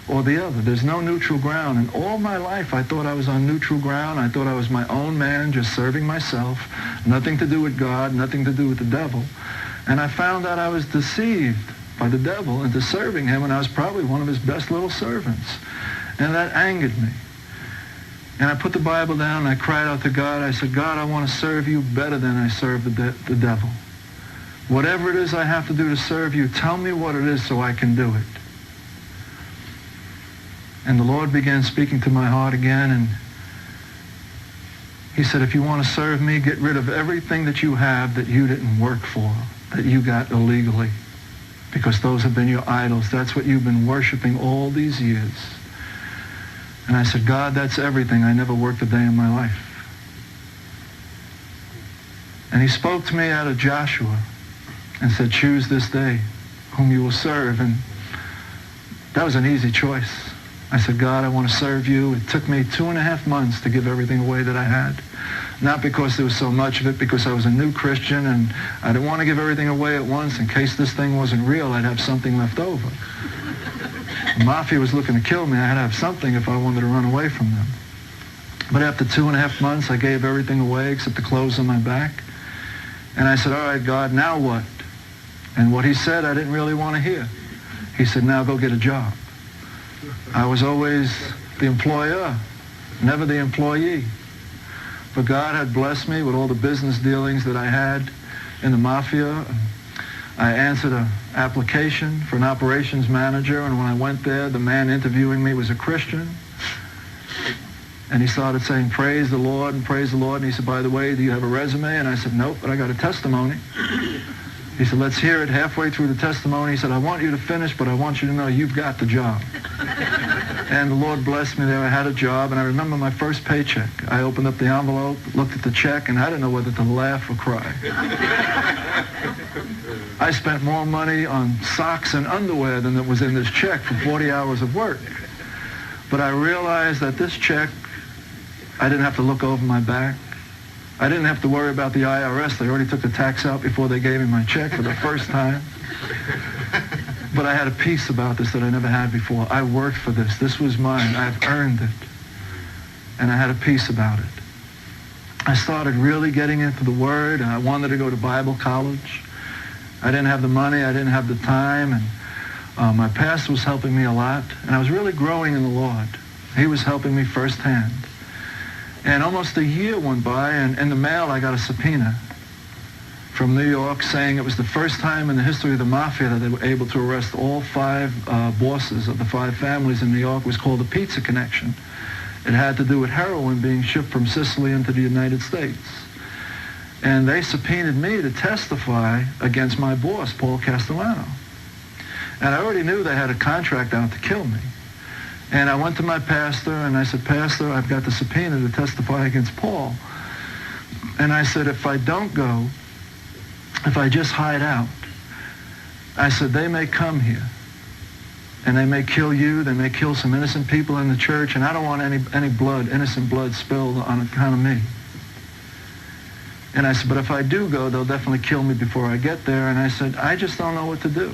or the other. There's no neutral ground. And all my life I thought I was on neutral ground. I thought I was my own man, just serving myself. Nothing to do with God, nothing to do with the devil. And I found out I was deceived by the devil into serving him, and I was probably one of his best little servants. And that angered me. And I put the Bible down, and I cried out to God. I said, God, I want to serve you better than I serve the devil. Whatever it is I have to do to serve you, tell me what it is so I can do it. And the Lord began speaking to my heart again, and he said, if you want to serve me, get rid of everything that you have that you didn't work for, that you got illegally, because those have been your idols. That's what you've been worshiping all these years. And I said, God, that's everything. I never worked a day in my life. And he spoke to me out of Joshua and said, choose this day whom you will serve. And that was an easy choice. I said, God, I want to serve you. It took me 2.5 months to give everything away that I had. Not because there was so much of it, because I was a new Christian and I didn't want to give everything away at once. In case this thing wasn't real, I'd have something left over. The mafia was looking to kill me. I had to have something if I wanted to run away from them. But after 2.5 months, I gave everything away except the clothes on my back. And I said, all right, God, now what? And what he said, I didn't really want to hear. He said, now go get a job. I was always the employer, never the employee. But God had blessed me with all the business dealings that I had in the mafia. I answered an application for an operations manager, and when I went there, the man interviewing me was a Christian. And he started saying, praise the Lord, and praise the Lord. And he said, by the way, do you have a resume? And I said, nope, but I got a testimony. He said, let's hear it. Halfway through the testimony, he said, I want you to finish, but I want you to know you've got the job. And the Lord blessed me there. I had a job, and I remember my first paycheck. I opened up the envelope, looked at the check, and I didn't know whether to laugh or cry. I spent more money on socks and underwear than that was in this check for 40 hours of work. But I realized that this check, I didn't have to look over my back. I didn't have to worry about the IRS. They already took the tax out before they gave me my check for the first time. But I had a peace about this that I never had before. I worked for this. This was mine. I've earned it. And I had a peace about it. I started really getting into the Word, and I wanted to go to Bible college. I didn't have the money. I didn't have the time. And my pastor was helping me a lot. And I was really growing in the Lord. He was helping me firsthand. And almost a year went by, and in the mail I got a subpoena from New York saying it was the first time in the history of the Mafia that they were able to arrest all 5 bosses of the 5 families in New York. It was called the Pizza Connection. It had to do with heroin being shipped from Sicily into the United States. And they subpoenaed me to testify against my boss, Paul Castellano. And I already knew they had a contract out to kill me. And I went to my pastor, and I said, Pastor, I've got the subpoena to testify against Paul. And I said, if I don't go, if I just hide out, I said, they may come here, and they may kill you, they may kill some innocent people in the church, and I don't want any blood, innocent blood spilled on account of me. And I said, but if I do go, they'll definitely kill me before I get there. And I said, I just don't know what to do.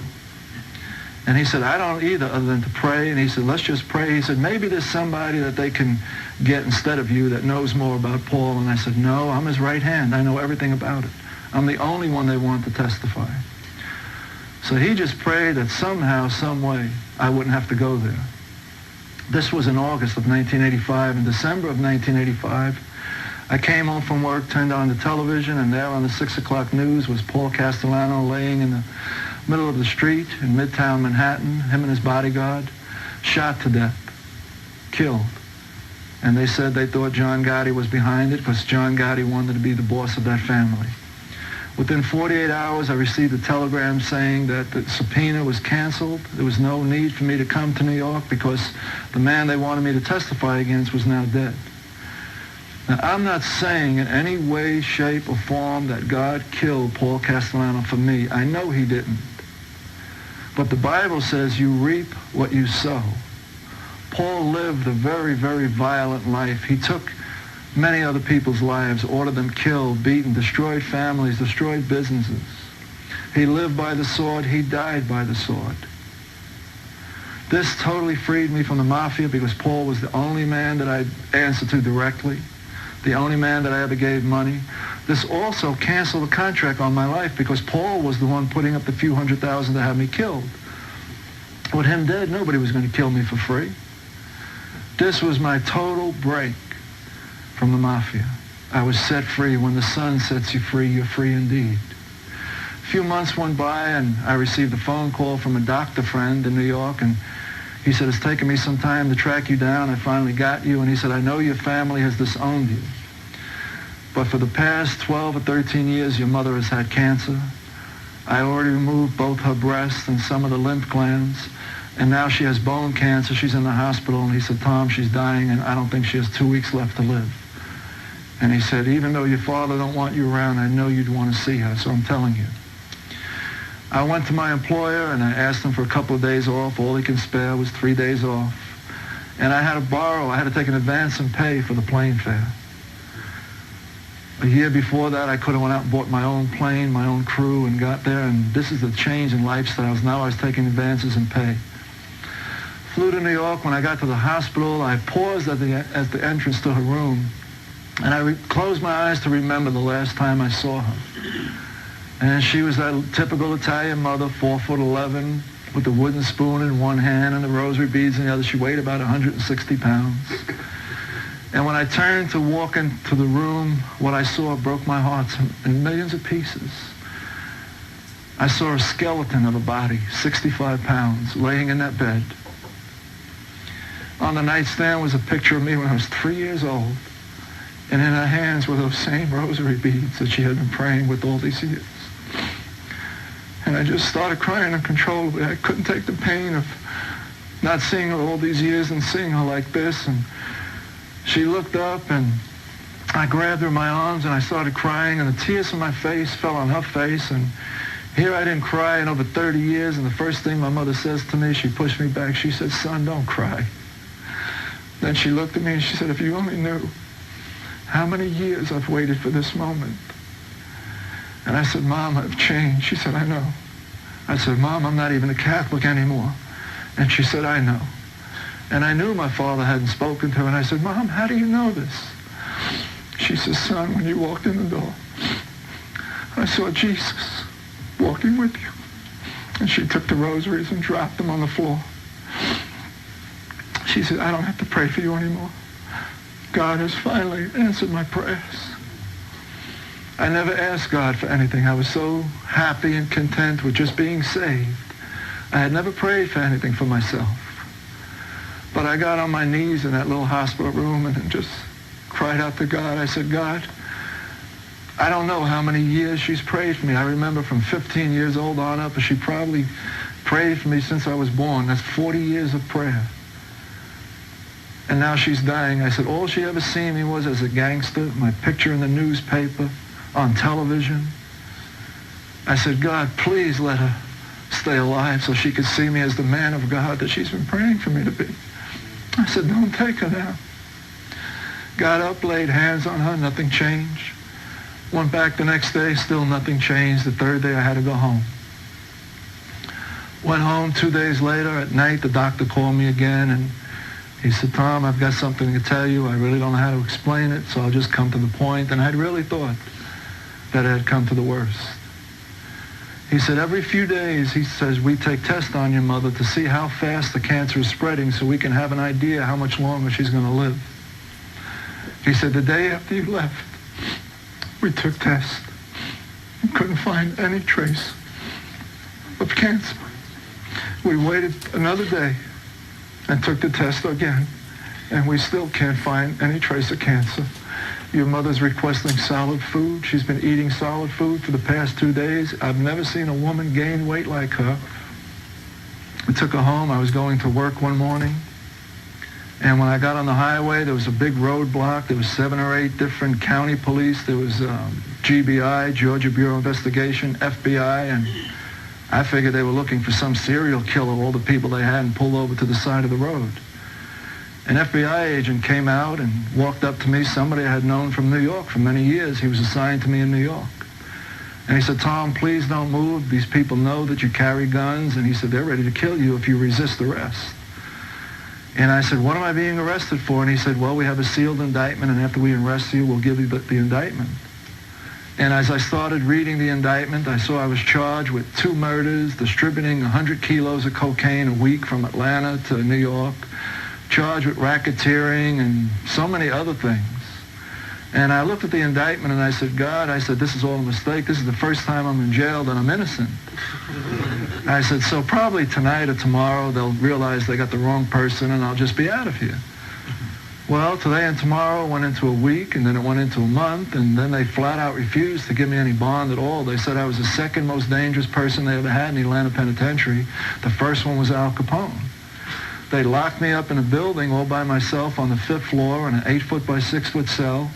And he said, I don't either, other than to pray. And he said, let's just pray. He said, maybe there's somebody that they can get instead of you that knows more about Paul. And I said, no, I'm his right hand. I know everything about it. I'm the only one they want to testify. So he just prayed that somehow, some way, I wouldn't have to go there. This was in August of 1985. In December of 1985, I came home from work, turned on the television, and there on the 6 o'clock news was Paul Castellano laying in the middle of the street in Midtown Manhattan, him and his bodyguard, shot to death, killed. And they said they thought John Gotti was behind it because John Gotti wanted to be the boss of that family. Within 48 hours, I received a telegram saying that the subpoena was canceled. There was no need for me to come to New York because the man they wanted me to testify against was now dead. Now, I'm not saying in any way, shape, or form that God killed Paul Castellano for me. I know he didn't. But the Bible says you reap what you sow. Paul lived a very, very violent life. He took many other people's lives, ordered them killed, beaten, destroyed families, destroyed businesses. He lived by the sword. He died by the sword. This totally freed me from the mafia because Paul was the only man that I answered to directly, the only man that I ever gave money. This also canceled the contract on my life because Paul was the one putting up the few $100,000 to have me killed. With him dead, nobody was going to kill me for free. This was my total break from the mafia. I was set free. When the sun sets you free, you're free indeed. A few months went by, and I received a phone call from a doctor friend in New York, and he said, it's taken me some time to track you down. I finally got you. And he said, I know your family has disowned you. But for the past 12 or 13 years, your mother has had cancer. I already removed both her breasts and some of the lymph glands. And now she has bone cancer. She's in the hospital. And he said, Tom, she's dying, and I don't think she has 2 weeks left to live. And he said, even though your father don't want you around, I know you'd want to see her, so I'm telling you. I went to my employer, and I asked him for a couple of days off. All he can spare was 3 days off. And I had to take an advance and pay for the plane fare. A year before that, I could have went out and bought my own plane, my own crew, and got there. And this is the change in lifestyles. Now I was taking advances and pay. Flew to New York. When I got to the hospital, I paused at the entrance to her room. And I closed my eyes to remember the last time I saw her. And she was that typical Italian mother, 4'11", with the wooden spoon in one hand and the rosary beads in the other. She weighed about 160 pounds. And when I turned to walk into the room, what I saw broke my heart in millions of pieces. I saw a skeleton of a body, 65 pounds, laying in that bed. On the nightstand was a picture of me when I was 3 years old. And in her hands were those same rosary beads that she had been praying with all these years. And I just started crying uncontrollably. I couldn't take the pain of not seeing her all these years and seeing her like this. And she looked up, and I grabbed her in my arms, and I started crying, and the tears from my face fell on her face. And here I didn't cry in over 30 years, and the first thing my mother says to me, she pushed me back. She said, "Son, don't cry." Then she looked at me and she said, "If you only knew how many years I've waited for this moment." And I said, "Mom, I've changed." She said, "I know." I said, "Mom, I'm not even a Catholic anymore." And she said, "I know." And I knew my father hadn't spoken to her. And I said, "Mom, how do you know this?" She says, "Son, when you walked in the door, I saw Jesus walking with you." And she took the rosaries and dropped them on the floor. She said, "I don't have to pray for you anymore. God has finally answered my prayers." I never asked God for anything. I was so happy and content with just being saved. I had never prayed for anything for myself. But I got on my knees in that little hospital room and just cried out to God. I said, "God, I don't know how many years she's prayed for me. I remember from 15 years old on up, she probably prayed for me since I was born. That's 40 years of prayer. And now she's dying." I said, "All she ever seen me was as a gangster, my picture in the newspaper, on television." I said, "God, please let her stay alive so she could see me as the man of God that she's been praying for me to be." I said, "Don't take her now." Got up, laid hands on her, nothing changed. Went back the next day, still nothing changed. The third day I had to go home. Went home 2 days later at night. The doctor called me again, and he said, "Tom, I've got something to tell you. I really don't know how to explain it, so I'll just come to the point." And I'd really thought that it had come to the worst. He said, "Every few days," he says, "we take tests on your mother to see how fast the cancer is spreading so we can have an idea how much longer she's going to live." He said, "The day after you left, we took tests and couldn't find any trace of cancer. We waited another day and took the test again, and we still can't find any trace of cancer. Your mother's requesting solid food. She's been eating solid food for the past 2 days. I've never seen a woman gain weight like her." We took her home. I was going to work one morning, and when I got on the highway, there was a big roadblock. There was 7 or 8 different county police. There was GBI, Georgia Bureau of Investigation, FBI, and I figured they were looking for some serial killer, all the people they had, and pulled over to the side of the road. An FBI agent came out and walked up to me, somebody I had known from New York for many years. He was assigned to me in New York. And he said, "Tom, please don't move. These people know that you carry guns." And he said, "They're ready to kill you if you resist arrest." And I said, "What am I being arrested for?" And he said, "Well, we have a sealed indictment, and after we arrest you, we'll give you the indictment." And as I started reading the indictment, I saw I was charged with 2 murders, distributing 100 kilos of cocaine a week from Atlanta to New York, charged with racketeering and so many other things. And I looked at the indictment and I said, "God," I said, "this is all a mistake. This is the first time I'm in jail that I'm innocent." I said, "So probably tonight or tomorrow they'll realize they got the wrong person and I'll just be out of here." Well, today and tomorrow went into a week, and then it went into a month, and then they flat out refused to give me any bond at all. They said I was the second most dangerous person they ever had in the Atlanta Penitentiary. The first one was Al Capone. They locked me up in a building all by myself on the 5th floor in an 8-foot by 6-foot cell.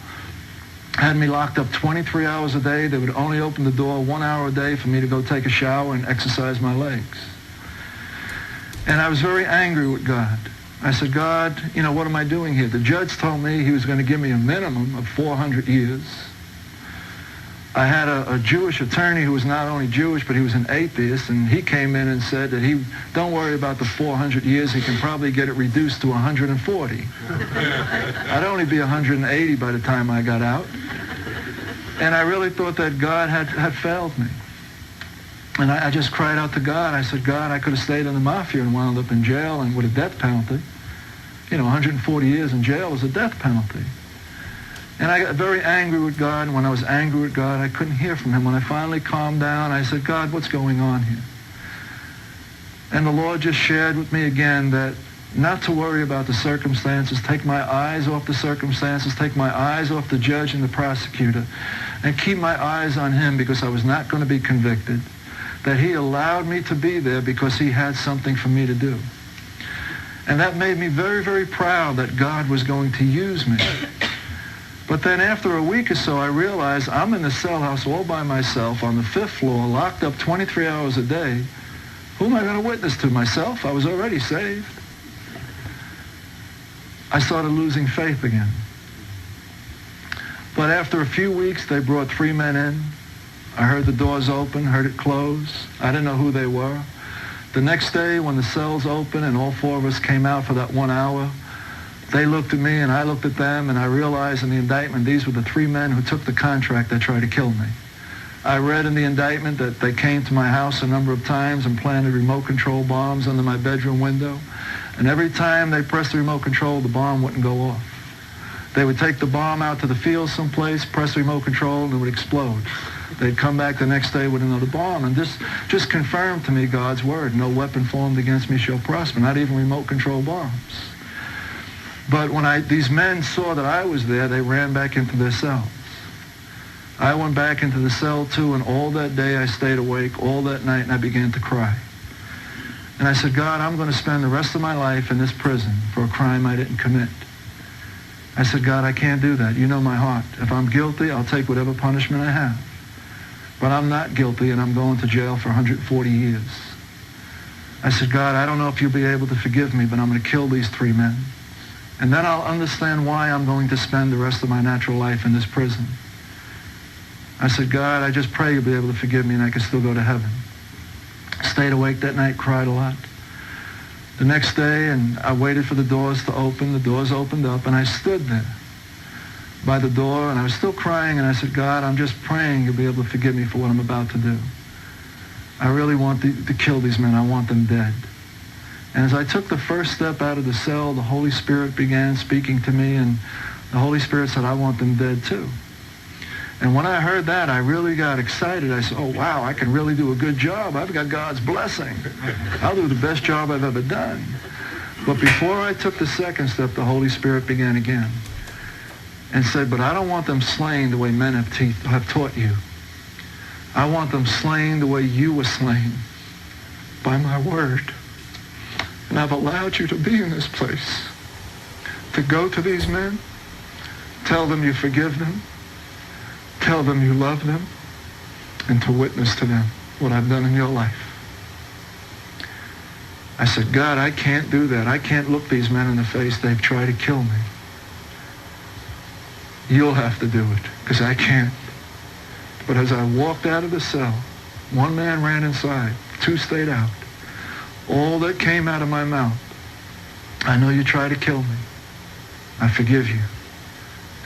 Had me locked up 23 hours a day. They would only open the door 1 hour a day for me to go take a shower and exercise my legs. And I was very angry with God. I said, "God, you know, what am I doing here?" The judge told me he was going to give me a minimum of 400 years. I had a Jewish attorney who was not only Jewish, but he was an atheist, and he came in and said that don't worry about the 400 years, he can probably get it reduced to 140. I'd only be 180 by the time I got out. And I really thought that God had failed me. And I just cried out to God. I said, "God, I could have stayed in the mafia and wound up in jail and with a death penalty. You know, 140 years in jail is a death penalty." And I got very angry with God, and when I was angry with God, I couldn't hear from him. When I finally calmed down, I said, God, what's going on here? And the Lord just shared with me again that not to worry about the circumstances, take my eyes off the circumstances, take my eyes off the judge and the prosecutor, and keep my eyes on him, because I was not going to be convicted, that he allowed me to be there because he had something for me to do. And that made me very, very proud that God was going to use me. But then after a week or so, I realized I'm in the cell house all by myself on the 5th floor, locked up 23 hours a day. Who am I going to witness to? Myself? I was already saved. I started losing faith again. But after a few weeks, they brought 3 men in. I heard the doors open, heard it close. I didn't know who they were. The next day, when the cells opened and all 4 of us came out for that 1 hour, they looked at me and I looked at them, and I realized in the indictment these were the 3 men who took the contract that tried to kill me. I read in the indictment that they came to my house a number of times and planted remote control bombs under my bedroom window. And every time they pressed the remote control, the bomb wouldn't go off. They would take the bomb out to the field someplace, press the remote control, and it would explode. They'd come back the next day with another bomb. And this just confirmed to me God's word. No weapon formed against me shall prosper, not even remote control bombs. But when these men saw that I was there, they ran back into their cells. I went back into the cell too, and all that day I stayed awake, all that night, and I began to cry. And I said, God, I'm going to spend the rest of my life in this prison for a crime I didn't commit. I said, God, I can't do that. You know my heart. If I'm guilty, I'll take whatever punishment I have. But I'm not guilty, and I'm going to jail for 140 years. I said, God, I don't know if you'll be able to forgive me, but I'm going to kill these 3 men. And then I'll understand why I'm going to spend the rest of my natural life in this prison. I said, God, I just pray you'll be able to forgive me and I can still go to heaven. Stayed awake that night, cried a lot. The next day, and I waited for the doors to open. The doors opened up, and I stood there by the door, and I was still crying, and I said, God, I'm just praying you'll be able to forgive me for what I'm about to do. I really want to kill these men. I want them dead. And as I took the first step out of the cell, the Holy Spirit began speaking to me, and the Holy Spirit said, I want them dead too. And when I heard that, I really got excited. I said, oh, wow, I can really do a good job. I've got God's blessing. I'll do the best job I've ever done. But before I took the second step, the Holy Spirit began again and said, but I don't want them slain the way men have taught you. I want them slain the way you were slain, by my word. And I've allowed you to be in this place, to go to these men, tell them you forgive them, tell them you love them, and to witness to them what I've done in your life. I said, God, I can't do that. I can't look these men in the face. They've tried to kill me. You'll have to do it, because I can't. But as I walked out of the cell, 1 man ran inside, 2 stayed out. All that came out of my mouth, I know you tried to kill me. I forgive you,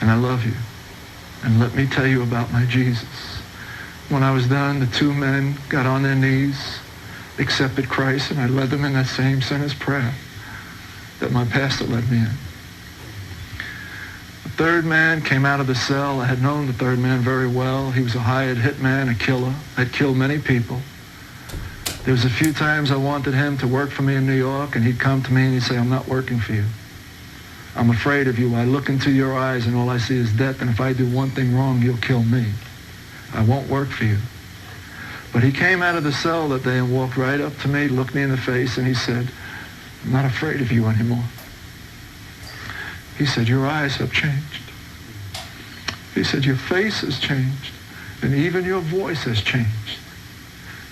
and I love you. And let me tell you about my Jesus. When I was done, the 2 men got on their knees, accepted Christ, and I led them in that same sinner's prayer that my pastor led me in. The 3rd man came out of the cell. I had known the 3rd man very well. He was a hired hitman, a killer. Had killed many people. There was a few times I wanted him to work for me in New York, and he'd come to me and he'd say, I'm not working for you. I'm afraid of you. I look into your eyes and all I see is death, and if I do one thing wrong, you'll kill me. I won't work for you. But he came out of the cell that day and walked right up to me, looked me in the face, and he said, I'm not afraid of you anymore. He said, your eyes have changed. He said, your face has changed, and even your voice has changed.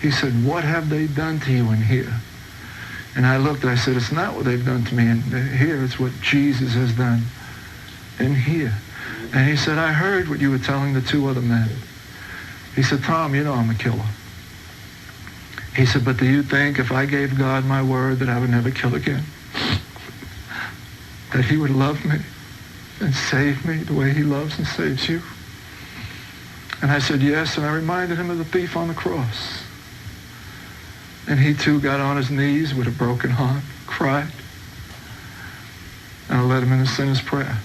He said, what have they done to you in here? And I looked and I said, it's not what they've done to me in here, it's what Jesus has done in here. And he said, I heard what you were telling the 2 other men. He said, Tom, you know I'm a killer. He said, but do you think if I gave God my word that I would never kill again, that he would love me and save me the way he loves and saves you? And I said, yes, and I reminded him of the thief on the cross. And he too got on his knees with a broken heart, cried. And I led him in a sinner's prayer.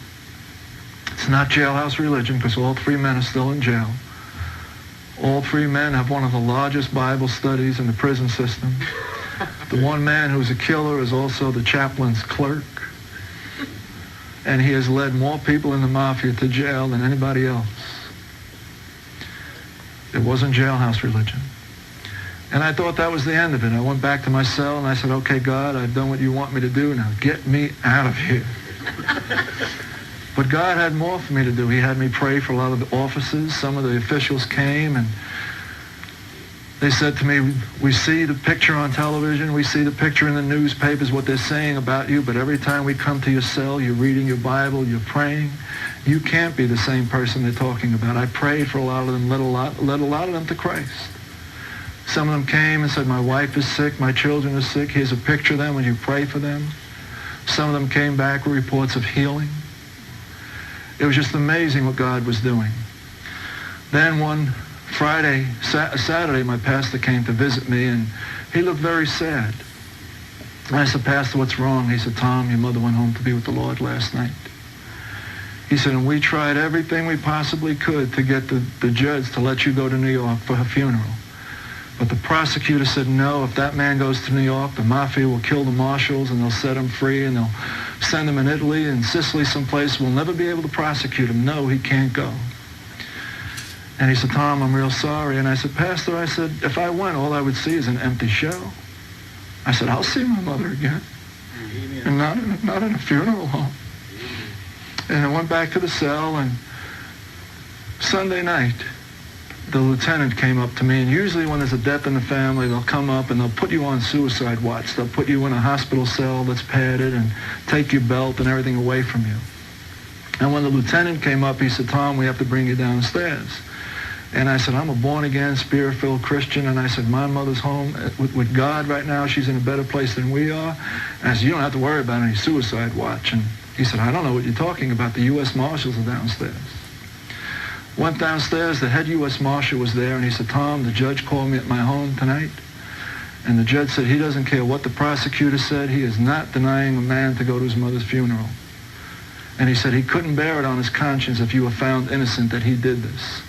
It's not jailhouse religion, because all three men are still in jail. All three men have one of the largest Bible studies in the prison system. The one man who's a killer is also the chaplain's clerk. And he has led more people in the mafia to jail than anybody else. It wasn't jailhouse religion. And I thought that was the end of it. I went back to my cell and I said, okay, God, I've done what you want me to do. Now get me out of here. But God had more for me to do. He had me pray for a lot of the officers. Some of the officials came and they said to me, we see the picture on television, we see the picture in the newspapers, what they're saying about you, but every time we come to your cell, you're reading your Bible, you're praying. You can't be the same person they're talking about. I prayed for a lot of them, led a lot of them to Christ. Some of them came and said, my wife is sick, my children are sick. Here's a picture of them when you pray for them. Some of them came back with reports of healing. It was just amazing what God was doing. Then one Saturday, my pastor came to visit me, and he looked very sad. I said, Pastor, what's wrong? He said, Tom, your mother went home to be with the Lord last night. He said, and we tried everything we possibly could to get the judge to let you go to New York for her funeral. But the prosecutor said, no, if that man goes to New York, the mafia will kill the marshals and they'll set him free and they'll send him in Italy and Sicily someplace. We'll never be able to prosecute him. No, he can't go. And he said, Tom, I'm real sorry. And I said, Pastor, I said, if I went, all I would see is an empty show. I said, I'll see my mother again. And not in a funeral home. And I went back to the cell, and Sunday night, the lieutenant came up to me, and usually when there's a death in the family, they'll come up and they'll put you on suicide watch. They'll put you in a hospital cell that's padded and take your belt and everything away from you. And when the lieutenant came up, he said, Tom, we have to bring you downstairs. And I said, I'm a born-again, spirit-filled Christian. And I said, my mother's home with God right now. She's in a better place than we are. And I said, you don't have to worry about any suicide watch. And he said, I don't know what you're talking about. The U.S. Marshals are downstairs. Went downstairs. The head U.S. Marshal was there. And he said, Tom, the judge called me at my home tonight. And the judge said he doesn't care what the prosecutor said. He is not denying a man to go to his mother's funeral. And he said he couldn't bear it on his conscience if you were found innocent that he did this.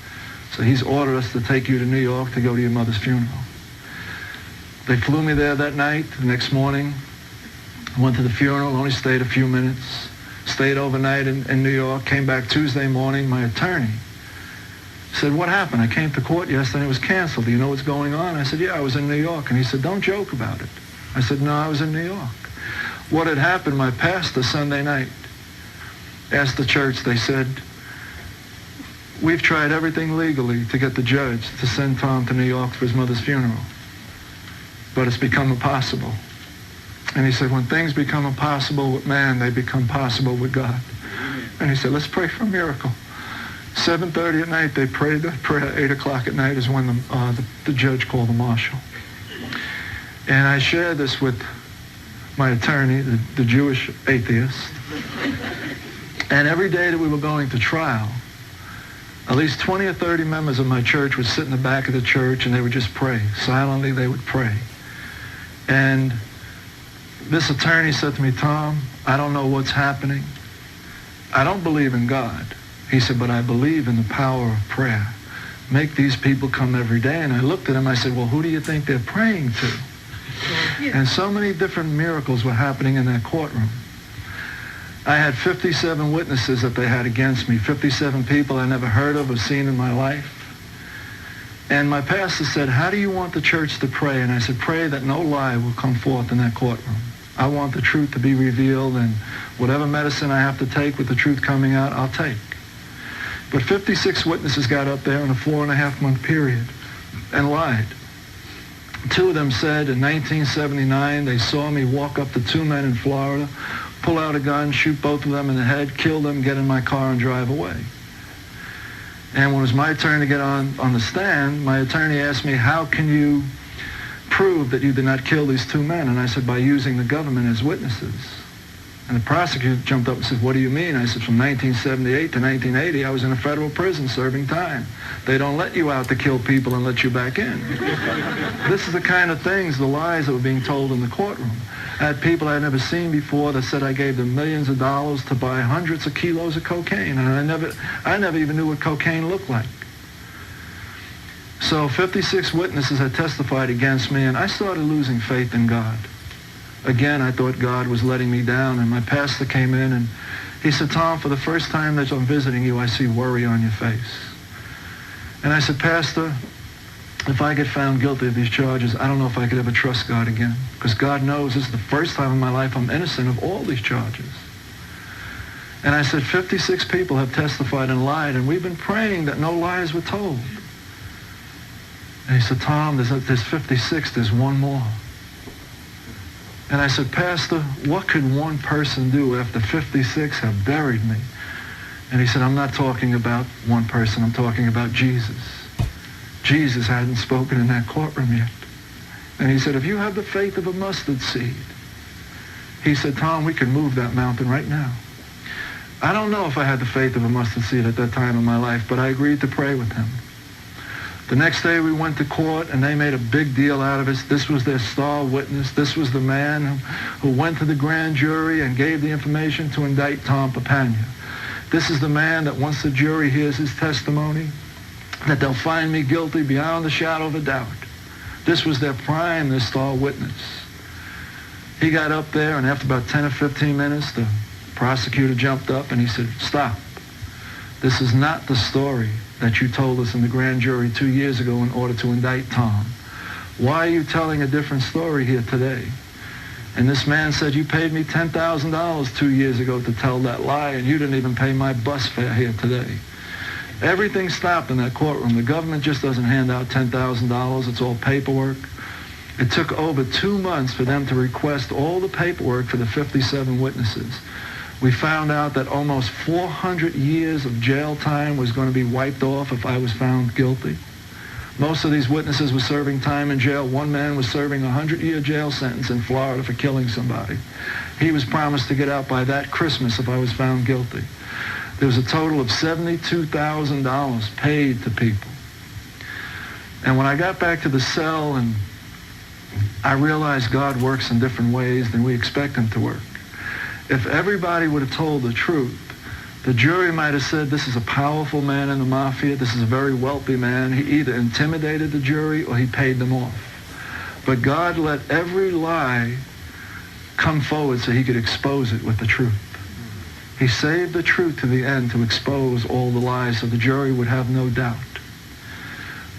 So he's ordered us to take you to New York to go to your mother's funeral. They flew me there that night. The next morning, I went to the funeral, only stayed a few minutes, stayed overnight in New York, came back Tuesday morning. My attorney said, what happened? I came to court yesterday, it was canceled. Do you know what's going on? I said, yeah, I was in New York. And he said, don't joke about it. I said, no, I was in New York. What had happened, my pastor Sunday night asked the church, they said, we've tried everything legally to get the judge to send Tom to New York for his mother's funeral, but it's become impossible. And he said, when things become impossible with man, they become possible with God. And he said, let's pray for a miracle. 7:30 at night, they prayed that prayer. 8 o'clock at night is when the judge called the marshal. And I shared this with my attorney, the Jewish atheist. And every day that we were going to trial, at least 20 or 30 members of my church would sit in the back of the church and they would just pray. Silently, they would pray. And this attorney said to me, Tom, I don't know what's happening. I don't believe in God. He said, but I believe in the power of prayer. Make these people come every day. And I looked at him, I said, well, who do you think they're praying to? And so many different miracles were happening in that courtroom. I had 57 witnesses that they had against me, 57 people I never heard of or seen in my life. And my pastor said, how do you want the church to pray? And I said, pray that no lie will come forth in that courtroom. I want the truth to be revealed, and whatever medicine I have to take with the truth coming out, I'll take. But 56 witnesses got up there in a 4.5-month period and lied. 2 of them said in 1979 they saw me walk up to 2 men in Florida, pull out a gun, shoot both of them in the head, kill them, get in my car and drive away. And when it was my turn to get on the stand, my attorney asked me, how can you prove that you did not kill these 2 men? And I said, by using the government as witnesses. And the prosecutor jumped up and said, what do you mean? I said, from 1978 to 1980, I was in a federal prison serving time. They don't let you out to kill people and let you back in. This is the kind of things, the lies that were being told in the courtroom. I had people I'd never seen before that said I gave them millions of dollars to buy hundreds of kilos of cocaine, and I never even knew what cocaine looked like. So 56 witnesses had testified against me, and I started losing faith in God. Again, I thought God was letting me down, and my pastor came in and he said, Tom, for the first time that I'm visiting you, I see worry on your face. And I said, Pastor, if I get found guilty of these charges, I don't know if I could ever trust God again. Because God knows this is the first time in my life I'm innocent of all these charges. And I said, 56 people have testified and lied, and we've been praying that no lies were told. And he said, Tom, there's 56, there's one more. And I said, Pastor, what could one person do after 56 have buried me? And he said, I'm not talking about one person, I'm talking about Jesus. Jesus hadn't spoken in that courtroom yet. And he said, if you have the faith of a mustard seed, he said, Tom, we can move that mountain right now. I don't know if I had the faith of a mustard seed at that time in my life, but I agreed to pray with him. The next day we went to court, and they made a big deal out of it. This was their star witness. This was the man who went to the grand jury and gave the information to indict Tom Papania. This is the man that once the jury hears his testimony, that they'll find me guilty beyond the shadow of a doubt. This was their prime, their star witness. He got up there, and after about 10 or 15 minutes, the prosecutor jumped up and he said, stop. This is not the story that you told us in the grand jury 2 years ago in order to indict Tom. Why are you telling a different story here today? And this man said, you paid me $10,000 2 years ago to tell that lie, and you didn't even pay my bus fare here today. Everything stopped in that courtroom. The government just doesn't hand out $10,000. It's all paperwork. It took over 2 months for them to request all the paperwork for the 57 witnesses. We found out that almost 400 years of jail time was going to be wiped off if I was found guilty. Most of these witnesses were serving time in jail. One man was serving a 100-year jail sentence in Florida for killing somebody. He was promised to get out by that Christmas if I was found guilty. There was a total of $72,000 paid to people. And when I got back to the cell, and I realized God works in different ways than we expect him to work. If everybody would have told the truth, the jury might have said, this is a powerful man in the mafia, this is a very wealthy man. He either intimidated the jury or he paid them off. But God let every lie come forward so he could expose it with the truth. He saved the truth to the end to expose all the lies so the jury would have no doubt.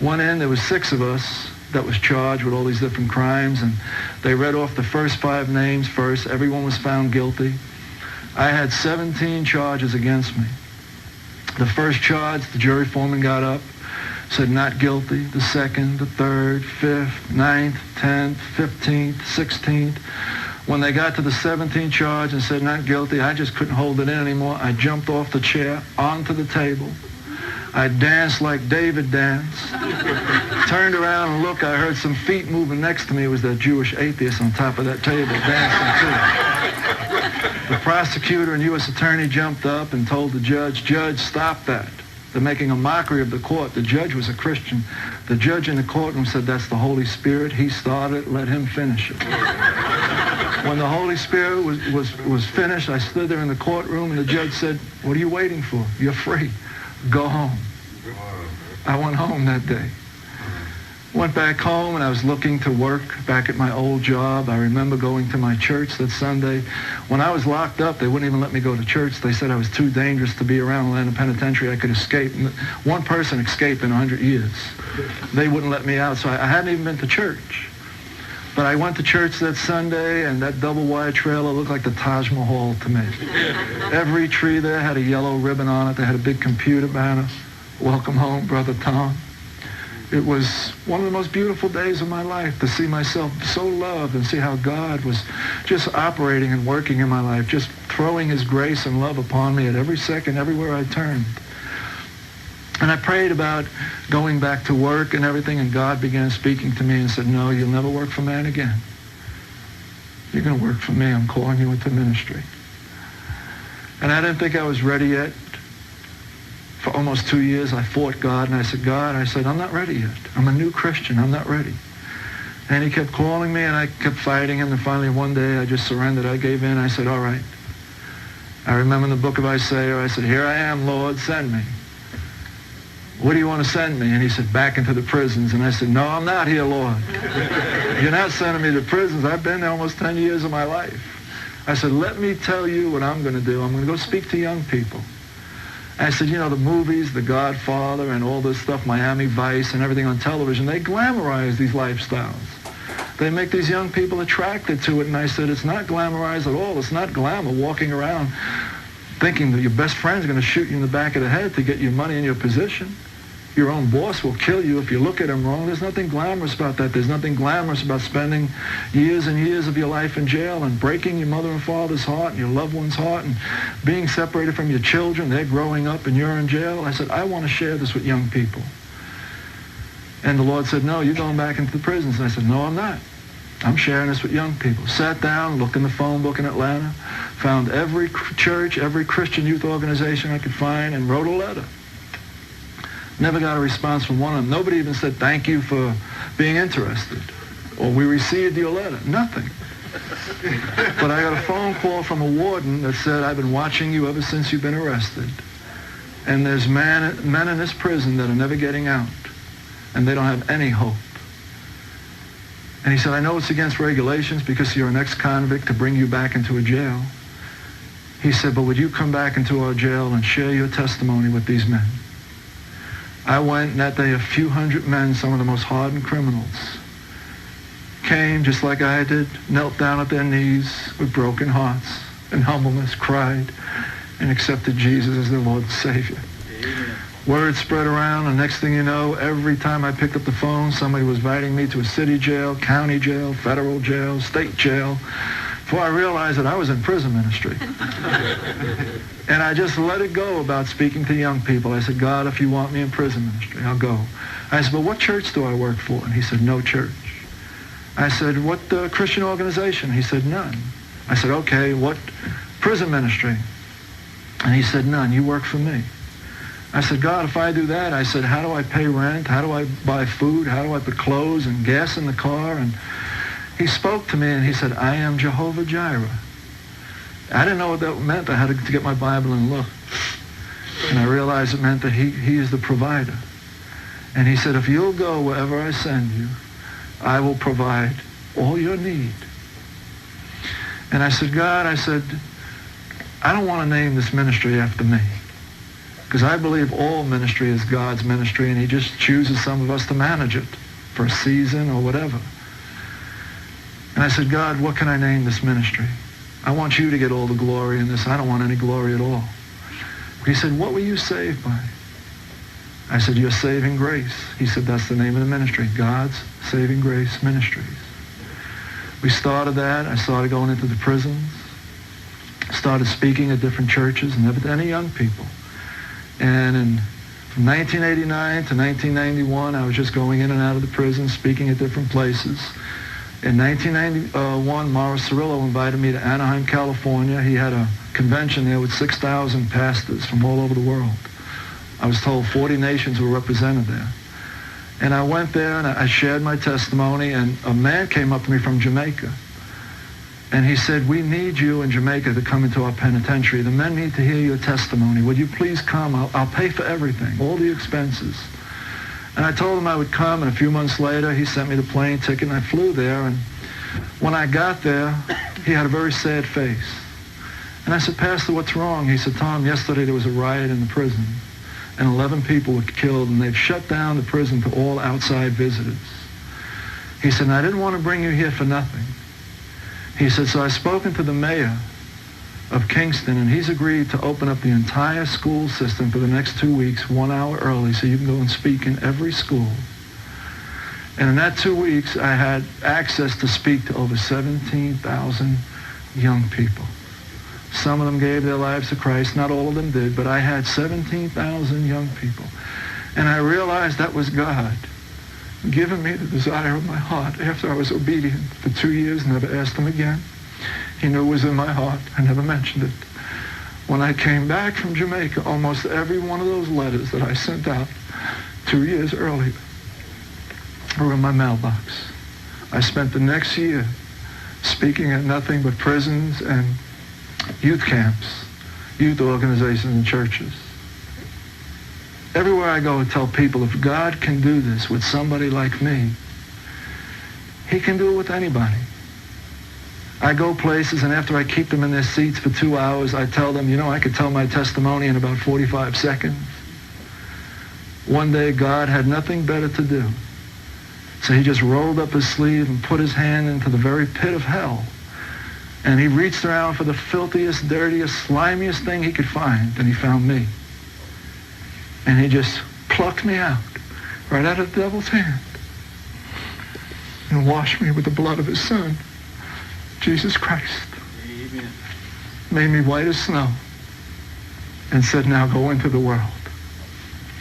One end, there was 6 of us that was charged with all these different crimes, and they read off the first 5 names first. Everyone was found guilty. I had 17 charges against me. The first charge, the jury foreman got up, said not guilty. The second, the third, 5th, 9th, 10th, 15th, 16th. When they got to the 17th charge and said not guilty, I just couldn't hold it in anymore. I jumped off the chair onto the table. I danced like David danced. Turned around and looked. I heard some feet moving next to me. It was that Jewish atheist on top of that table dancing too. The prosecutor and U.S. attorney jumped up and told the judge, Judge, stop that. They're making a mockery of the court. The judge was a Christian. The judge in the courtroom said, that's the Holy Spirit. He started it. Let him finish it. When the Holy Spirit was finished, I stood there in the courtroom, and the judge said, what are you waiting for? You're free. Go home. I went home that day. Went back home, and I was looking to work back at my old job. I remember going to my church that Sunday. When I was locked up, they wouldn't even let me go to church. They said I was too dangerous to be around Atlanta Penitentiary. I could escape. One person escaped in 100 years. They wouldn't let me out, so I hadn't even been to church. But I went to church that Sunday, and that double-wide trailer looked like the Taj Mahal to me. Every tree there had a yellow ribbon on it. They had a big computer banner. Welcome home, Brother Tom. It was one of the most beautiful days of my life to see myself so loved and see how God was just operating and working in my life, just throwing his grace and love upon me at every second, everywhere I turned. And I prayed about going back to work and everything, and God began speaking to me and said, no, you'll never work for man again. You're going to work for me. I'm calling you into ministry. And I didn't think I was ready yet. For almost 2 years, I fought God, and I said, God, I'm not ready yet. I'm a new Christian. I'm not ready. And he kept calling me, and I kept fighting him. And finally, one day, I just surrendered. I gave in. I said, all right. I remember in the book of Isaiah, I said, here I am, Lord, send me. What do you want to send me? And he said, back into the prisons. And I said, no, I'm not here, Lord. You're not sending me to prisons. I've been there almost 10 years of my life. I said, let me tell you what I'm going to do. I'm going to go speak to young people. I said, you know, the movies, The Godfather and all this stuff, Miami Vice and everything on television, they glamorize these lifestyles. They make these young people attracted to it. And I said, it's not glamorized at all. It's not glamour walking around thinking that your best friend's going to shoot you in the back of the head to get your money and your position. Your own boss will kill you if you look at him wrong. There's nothing glamorous about that. There's nothing glamorous about spending years and years of your life in jail and breaking your mother and father's heart and your loved one's heart and being separated from your children. They're growing up and you're in jail. I said, I want to share this with young people. And the Lord said, no, you're going back into the prisons. And I said, no, I'm not. I'm sharing this with young people. Sat down, looked in the phone book in Atlanta, found every church, every Christian youth organization I could find, and wrote a letter. Never got a response from one of them. Nobody even said, thank you for being interested, or we received your letter. Nothing. But I got a phone call from a warden that said, I've been watching you ever since you've been arrested. And there's men in this prison that are never getting out, and they don't have any hope. And he said, I know it's against regulations because you're an ex-convict to bring you back into a jail. He said, but would you come back into our jail and share your testimony with these men? I went, and that day a few hundred men, some of the most hardened criminals, came just like I did, knelt down at their knees with broken hearts and humbleness, cried, and accepted Jesus as their Lord and Savior. Amen. Word spread around, and next thing you know, every time I picked up the phone, somebody was inviting me to a city jail, county jail, federal jail, state jail, before I realized that I was in prison ministry. And I just let it go about speaking to young people. I said, God, if you want me in prison ministry, I'll go. I said, but what church do I work for? And he said, no church. I said, what Christian organization? He said, none. I said, okay, what prison ministry? And he said, none. You work for me. I said, God, if I do that, I said, how do I pay rent? How do I buy food? How do I put clothes and gas in the car? And he spoke to me and he said, I am Jehovah Jireh. I didn't know what that meant. I had to get my Bible and look. And I realized it meant that he is the provider. And he said, if you'll go wherever I send you, I will provide all your need. And I said, God, I said, I don't want to name this ministry after me. Because I believe all ministry is God's ministry, and he just chooses some of us to manage it for a season or whatever. And I said, God, what can I name this ministry? I want you to get all the glory in this. I don't want any glory at all. He said, what were you saved by? I said, your saving grace. He said, that's the name of the ministry, God's Saving Grace Ministries. We started that. I started going into the prisons, started speaking at different churches, and never to any young people. And from 1989 to 1991, I was just going in and out of the prison, speaking at different places. In 1991, Morris Cirillo invited me to Anaheim, California. He had a convention there with 6,000 pastors from all over the world. I was told 40 nations were represented there. And I went there and I shared my testimony, and a man came up to me from Jamaica. And he said, we need you in Jamaica to come into our penitentiary. The men need to hear your testimony. Would you please come? I'll pay for everything, all the expenses. And I told him I would come, and a few months later, he sent me the plane ticket, and I flew there. And when I got there, he had a very sad face. And I said, Pastor, what's wrong? He said, Tom, yesterday there was a riot in the prison, and 11 people were killed, and they've shut down the prison to all outside visitors. He said, and I didn't want to bring you here for nothing. He said, so I've spoken to the mayor of Kingston, and he's agreed to open up the entire school system for the next 2 weeks, 1 hour early, so you can go and speak in every school. And in that 2 weeks, I had access to speak to over 17,000 young people. Some of them gave their lives to Christ. Not all of them did, but I had 17,000 young people. And I realized that was God giving me the desire of my heart after I was obedient for 2 years, never asked him again. He knew it was in my heart. I never mentioned it. When I came back from Jamaica, almost every one of those letters that I sent out 2 years earlier were in my mailbox. I spent the next year speaking at nothing but prisons and youth camps, youth organizations and churches. Everywhere I go, I tell people, if God can do this with somebody like me, he can do it with anybody. I go places, and after I keep them in their seats for 2 hours, I tell them, I could tell my testimony in about 45 seconds. One day, God had nothing better to do. So he just rolled up his sleeve and put his hand into the very pit of hell. And he reached around for the filthiest, dirtiest, slimiest thing he could find, and he found me. And he just plucked me out, right out of the devil's hand, and washed me with the blood of his son, Jesus Christ. Amen. Made me white as snow, and said, now go into the world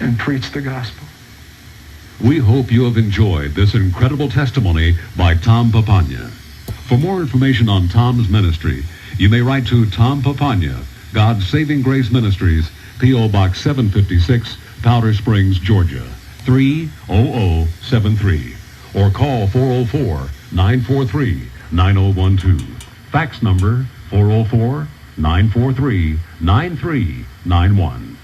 and preach the gospel. We hope you have enjoyed this incredible testimony by Tom Papania. For more information on Tom's ministry, you may write to Tom Papania, God's Saving Grace Ministries, P.O. Box 756, Powder Springs, Georgia, 30073. Or call 404-943-9012. Fax number 404-943-9391.